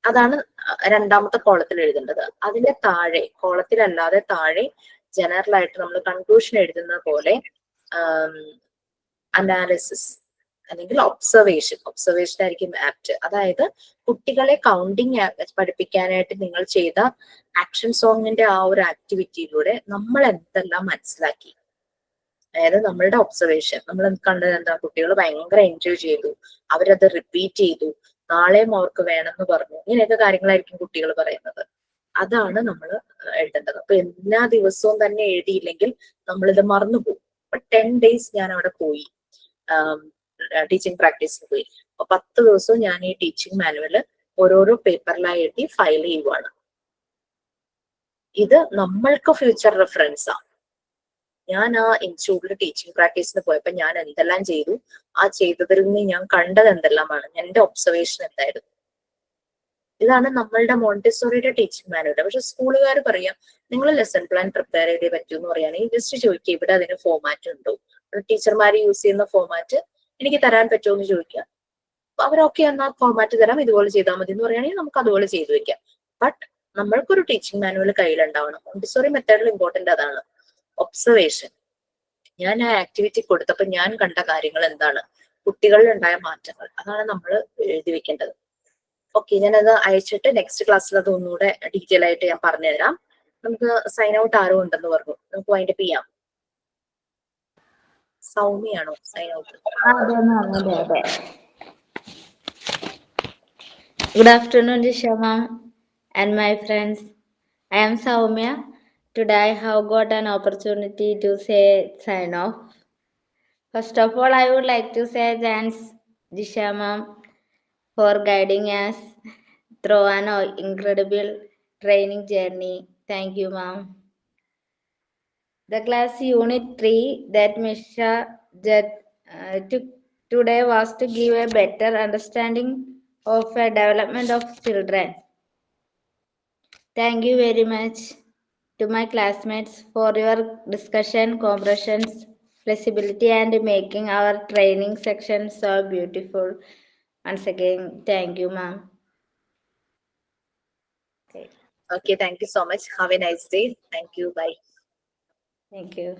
അതാണ് രണ്ടാമത്തെ കോളത്തിൽ എഴുതേണ്ടത്. അതിന്റെ താഴെ, കോളത്തിലല്ലാതെ താഴെ ജനറൽ ആയിട്ട് നമ്മൾ കൺക്ലൂഷൻ എഴുതുന്ന പോലെ അനാലിസിസ് അല്ലെങ്കിൽ ഒബ്സർവേഷൻ ആയിരിക്കും ആപ്റ്റ്. അതായത് കുട്ടികളെ കൗണ്ടിങ് പഠിപ്പിക്കാനായിട്ട് നിങ്ങൾ ചെയ്ത ആക്ഷൻ സോങ്ങിന്റെ ആ ഒരു ആക്ടിവിറ്റിയിലൂടെ നമ്മൾ എന്തെല്ലാം മനസ്സിലാക്കി. അതായത് നമ്മളുടെ ഒബ്സർവേഷൻ, നമ്മൾ കണ്ടത് എന്താ? കുട്ടികൾ ഭയങ്കര എൻജോയ് ചെയ്തു, അവരത് റിപ്പീറ്റ് ചെയ്തു, നാളെയും അവർക്ക് വേണമെന്ന് പറഞ്ഞു. ഇങ്ങനെയൊക്കെ കാര്യങ്ങളായിരിക്കും കുട്ടികൾ പറയുന്നത്. അതാണ് നമ്മൾ എഴുതേണ്ടത്. അപ്പൊ എല്ലാ ദിവസവും തന്നെ എഴുതിയില്ലെങ്കിൽ നമ്മളിത് മറന്നുപോകും. അപ്പൊ 10 days ഞാൻ അവിടെ പോയി, ടീച്ചിങ് പ്രാക്ടീസിന് പോയി. അപ്പൊ 10 ദിവസവും ഞാൻ ഈ ടീച്ചിങ് മാനുവല് ഓരോരോ പേപ്പറിലായി എഴുതി ഫയൽ ചെയ്യുവാണ്. ഇത് നമ്മൾക്ക് ഫ്യൂച്ചർ റെഫറൻസാ. ഞാൻ ആ ഇൻസ്റ്റിറ്റ്യൂട്ടിൽ ടീച്ചിങ് പ്രാക്ടീസിന് പോയപ്പോ ഞാൻ എന്തെല്ലാം ചെയ്തു, ആ ചെയ്തതിൽ നിന്ന് ഞാൻ കണ്ടത് എന്തെല്ലാമാണ്, എന്റെ ഒബ്സർവേഷൻ എന്തായിരുന്നു. ഇതാണ് നമ്മളുടെ മോണ്ടിസോറിയുടെ ടീച്ചിങ് മാനുവൽ. പക്ഷെ സ്കൂളുകാർ പറയാം നിങ്ങൾ ലെസൺ പ്ലാൻ പ്രിപ്പയർ ചെയ്തേ പറ്റൂ എന്ന് പറയുകയാണെങ്കിൽ ജസ്റ്റ് ചോദിക്കുക ഇവിടെ അതിന് ഫോമാറ്റ് ഉണ്ടോ, ടീച്ചർമാർ യൂസ് ചെയ്യുന്ന ഫോമാറ്റ് എനിക്ക് തരാൻ പറ്റുമോ എന്ന് ചോദിക്കുക. അവരൊക്കെ എന്നാൽ ഫോമാറ്റ് തരാം, ഇതുപോലെ ചെയ്താൽ മതി എന്ന് പറയുകയാണെങ്കിൽ നമുക്ക് അതുപോലെ ചെയ്തു വെക്കാം. ബട്ട് നമ്മൾക്കൊരു ടീച്ചിങ് മാനുവൽ കയ്യിലുണ്ടാവണം. മോണ്ടിസോറി മെത്തേഡിൽ ഇമ്പോർട്ടന്റ് അതാണ് ഒബ്സർവേഷൻ. ഞാൻ ആ ആക്ടിവിറ്റി കൊടുത്തപ്പോൾ ഞാൻ കണ്ട കാര്യങ്ങൾ എന്താണ്, കുട്ടികളിൽ ഉണ്ടായ മാറ്റങ്ങൾ, അതാണ് നമ്മൾ എഴുതി വെക്കേണ്ടത്. ഓക്കെ, ഞാനത് അയച്ചിട്ട് നെക്സ്റ്റ് ക്ലാസ്സിൽ അത് ഒന്നുകൂടെ ഡീറ്റെയിൽ ആയിട്ട് ഞാൻ പറഞ്ഞുതരാം. നമുക്ക് സൈൻ ഔട്ട് ആരോ ഉണ്ടെന്ന് പറഞ്ഞു, നമുക്ക് വൈൻഡപ്പ് ചെയ്യാം. സൗമ്യയാണോ സൈൻ ഔട്ട്? അതെ. Good afternoon, Disha ma'am and my friends. I am Saumya. Today I have got an opportunity to say sign off. First of all, I would like to say thanks, Disha ma'am, for guiding us through an incredible training journey. Thank you, ma'am. The class Unit 3 that Misha took today was to give a better understanding of a development of children. Thank you very much to my classmates for your discussion, comprehension, flexibility, and making our training section so beautiful. Once again, thank you, ma'am. Okay, thank you so much. Have a nice day. Thank you. Bye. Thank you.